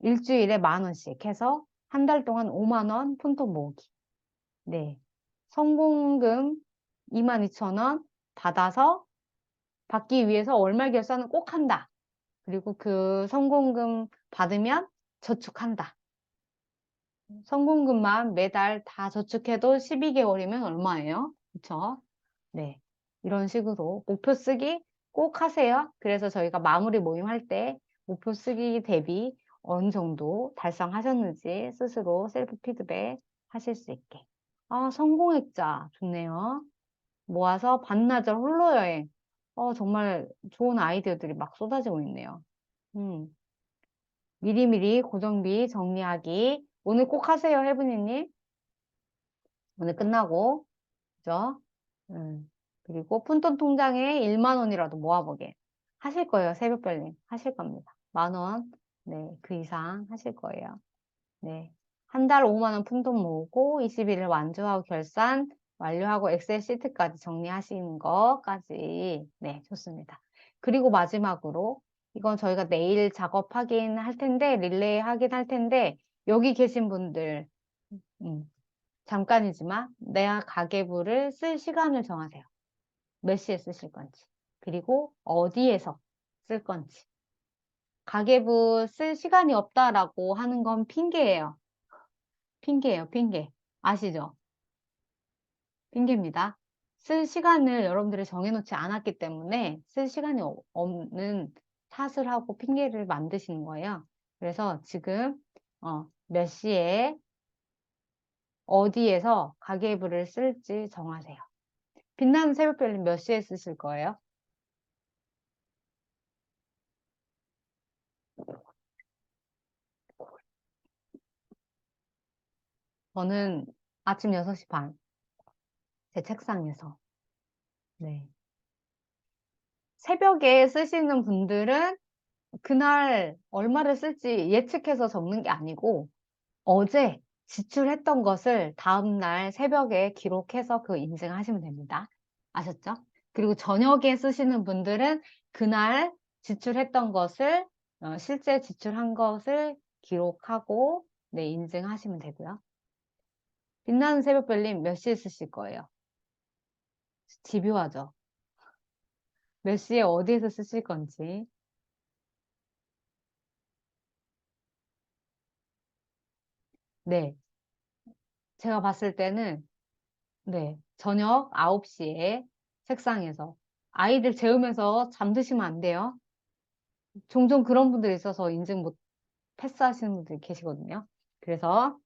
[SPEAKER 1] 일주일에 10,000원씩 해서 한 달 동안 5만 원 푼돈 모으기. 네. 성공금 22,000원 받기 위해서 월말 결산은 꼭 한다. 그리고 그 성공금 받으면 저축한다. 성공금만 매달 다 저축해도 12개월이면 얼마예요? 그쵸? 네. 이런 식으로 목표 쓰기 꼭 하세요. 그래서 저희가 마무리 모임 할 때 목표 쓰기 대비 어느 정도 달성하셨는지 스스로 셀프 피드백 하실 수 있게. 성공액자 좋네요. 모아서 반나절 홀로 여행. 정말 좋은 아이디어들이 막 쏟아지고 있네요. 미리미리 고정비 정리하기. 오늘 꼭 하세요, 혜분이님. 오늘 끝나고, 그죠? 그리고 푼돈 통장에 1만 원이라도 모아보게. 하실 거예요, 새벽별님. 하실 겁니다. 10,000원. 네, 그 이상 하실 거예요. 네. 한 달 5만 원 푼돈 모으고 21일 완주하고 결산 완료하고 엑셀 시트까지 정리하시는 것까지. 네, 좋습니다. 그리고 마지막으로 이건 저희가 내일 작업하긴 할 텐데 릴레이 하긴 할 텐데 여기 계신 분들 잠깐이지만 내가 가계부를 쓸 시간을 정하세요. 몇 시에 쓰실 건지 그리고 어디에서 쓸 건지. 가계부 쓸 시간이 없다라고 하는 건 핑계예요. 핑계예요, 핑계. 아시죠? 핑계입니다. 쓸 시간을 여러분들이 정해놓지 않았기 때문에 쓸 시간이 없는 탓을 하고 핑계를 만드시는 거예요. 그래서 지금 몇 시에 어디에서 가계부를 쓸지 정하세요. 빛나는 새벽별님 몇 시에 쓰실 거예요? 저는 아침 6시 반, 제 책상에서. 네. 새벽에 쓰시는 분들은 그날 얼마를 쓸지 예측해서 적는 게 아니고 어제 지출했던 것을 다음날 새벽에 기록해서 그 인증하시면 됩니다. 아셨죠? 그리고 저녁에 쓰시는 분들은 그날 지출했던 것을 실제 지출한 것을 기록하고 네, 인증하시면 되고요. 빛나는 새벽별님 몇 시에 쓰실 거예요? 집요하죠? 몇 시에 어디에서 쓰실 건지. 네. 제가 봤을 때는 네, 저녁 9시에 책상에서 아이들 재우면서 잠드시면 안 돼요. 종종 그런 분들이 있어서 인증 못 패스하시는 분들이 계시거든요. 그래서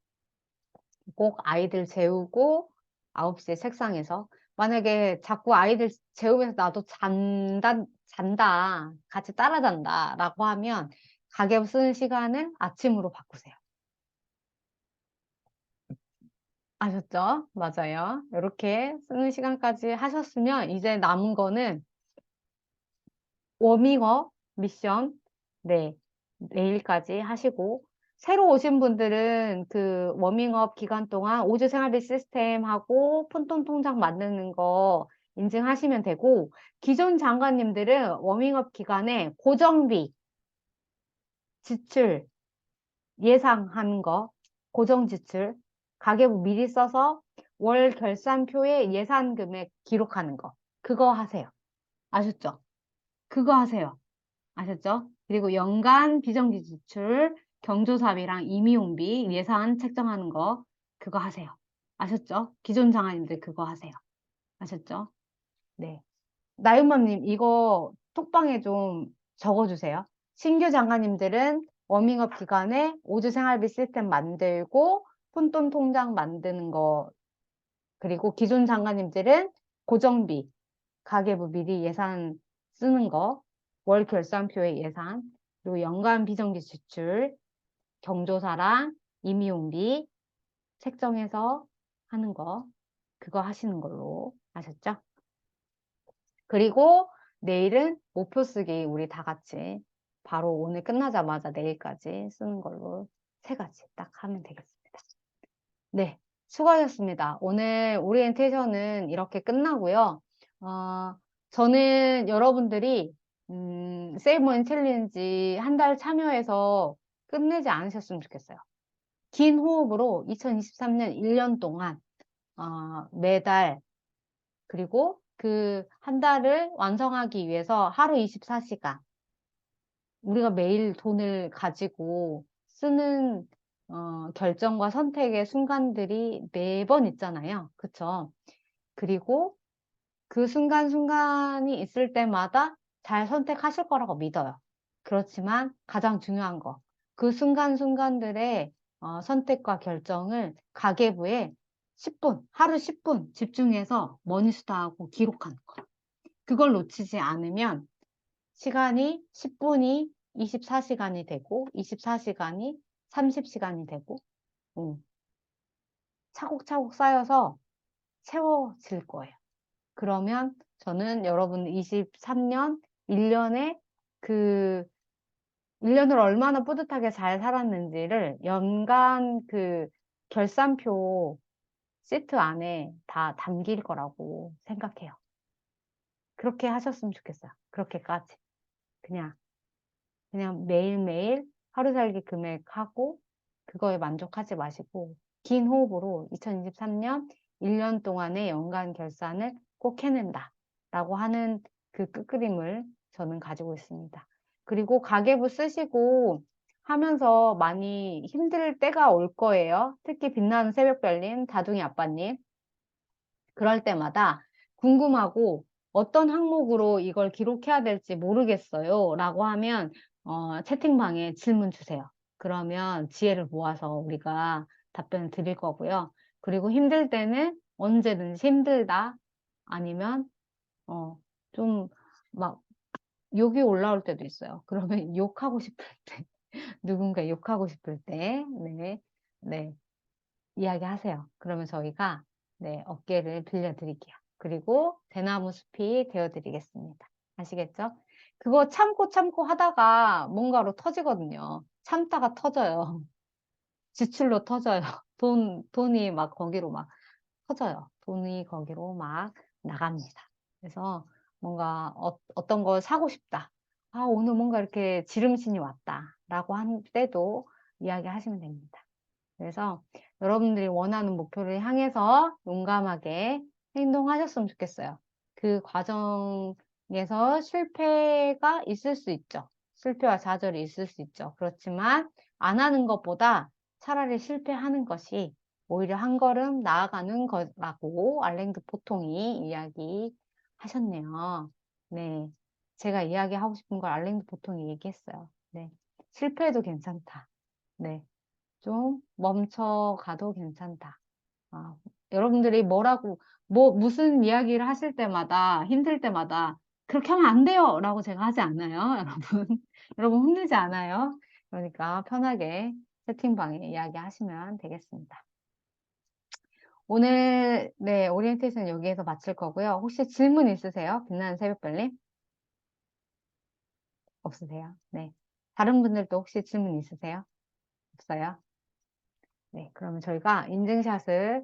[SPEAKER 1] 꼭 아이들 재우고 9시에 책상에서 만약에 자꾸 아이들 재우면서 나도 잔다, 같이 따라 잔다 라고 하면 가계부 쓰는 시간을 아침으로 바꾸세요. 아셨죠? 맞아요. 이렇게 쓰는 시간까지 하셨으면 이제 남은 거는 워밍업 미션, 네, 내일까지 하시고, 새로 오신 분들은 그 워밍업 기간 동안 우주 생활비 시스템하고 푼돈 통장 만드는 거 인증하시면 되고, 기존 장관님들은 워밍업 기간에 고정비, 지출, 예상하는 거, 고정 지출, 가계부 미리 써서 월 결산표에 예산 금액 기록하는 거. 그거 하세요. 아셨죠? 그거 하세요. 아셨죠? 그리고 연간 비정기 지출, 경조사비랑 임의용비 예산 책정하는 거. 그거 하세요. 아셨죠? 기존 장관님들 그거 하세요. 아셨죠? 네. 나윤맘님, 이거 톡방에 좀 적어주세요. 신규 장관님들은 워밍업 기간에 오주 생활비 시스템 만들고 푼돈 통장 만드는 거, 그리고 기존 장관님들은 고정비, 가계부 미리 예산 쓰는 거, 월 결산표의 예산, 그리고 연간 비정기 지출, 경조사랑 임의용비 책정해서 하는 거, 그거 하시는 걸로 아셨죠? 그리고 내일은 목표 쓰기 우리 다 같이 바로 오늘 끝나자마자 내일까지 쓰는 걸로 3가지 딱 하면 되겠습니다. 네, 수고하셨습니다. 오늘 오리엔테이션은 이렇게 끝나고요. 저는 여러분들이 세이브머니 챌린지 한 달 참여해서 끝내지 않으셨으면 좋겠어요. 긴 호흡으로 2023년 1년 동안 매달 그리고 그 한 달을 완성하기 위해서 하루 24시간 우리가 매일 돈을 가지고 쓰는 결정과 선택의 순간들이 매번 있잖아요. 그쵸? 그리고 그 순간순간이 있을 때마다 잘 선택하실 거라고 믿어요. 그렇지만 가장 중요한 거, 그 순간순간들의 선택과 결정을 가계부에 10분, 하루 10분 집중해서 머니스타하고 기록하는 거. 그걸 놓치지 않으면 시간이 10분이 24시간이 되고 24시간이 30시간이 되고 차곡차곡 쌓여서 채워질 거예요. 그러면 저는 여러분 23년 1년에 그 1년을 얼마나 뿌듯하게 잘 살았는지를 연간 그 결산표 시트 안에 다 담길 거라고 생각해요. 그렇게 하셨으면 좋겠어요. 그렇게까지. 그냥 매일매일 하루 살기 금액하고 그거에 만족하지 마시고 긴 호흡으로 2023년 1년 동안의 연간 결산을 꼭 해낸다 라고 하는 그 끝그림을 저는 가지고 있습니다. 그리고 가계부 쓰시고 하면서 많이 힘들 때가 올 거예요. 특히 빛나는 새벽별님, 다둥이 아빠님. 그럴 때마다 궁금하고 어떤 항목으로 이걸 기록해야 될지 모르겠어요 라고 하면 채팅방에 질문 주세요. 그러면 지혜를 모아서 우리가 답변을 드릴 거고요. 그리고 힘들 때는 언제든지 힘들다 아니면 좀 막 욕이 올라올 때도 있어요. 그러면 욕하고 싶을 때 누군가 욕하고 싶을 때 네, 이야기하세요. 그러면 저희가 네, 어깨를 빌려드릴게요. 그리고 대나무 숲이 되어드리겠습니다. 아시겠죠? 그거 참고 하다가 뭔가로 터지거든요. 참다가 터져요. 지출로 터져요. 돈이 막 거기로 막 터져요. 돈이 거기로 막 나갑니다. 그래서 뭔가 어떤 걸 사고 싶다. 아, 오늘 뭔가 이렇게 지름신이 왔다. 라고 할 때도 이야기하시면 됩니다. 그래서 여러분들이 원하는 목표를 향해서 용감하게 행동하셨으면 좋겠어요. 그 과정에서 실패가 있을 수 있죠. 실패와 좌절이 있을 수 있죠. 그렇지만 안 하는 것보다 차라리 실패하는 것이 오히려 한 걸음 나아가는 거라고 알랭드 보통이 이야기하셨네요. 네. 제가 이야기하고 싶은 걸 알랭드 보통이 얘기했어요. 네. 실패해도 괜찮다. 네. 좀 멈춰가도 괜찮다. 여러분들이 무슨 이야기를 하실 때마다, 힘들 때마다, 그렇게 하면 안 돼요! 라고 제가 하지 않아요, 여러분. 여러분 힘들지 않아요? 그러니까 편하게 채팅방에 이야기하시면 되겠습니다. 오늘, 네, 오리엔테이션 여기에서 마칠 거고요. 혹시 질문 있으세요? 빛나는 새벽별님? 없으세요? 네. 다른 분들도 혹시 질문 있으세요? 없어요? 네, 그러면 저희가 인증샷을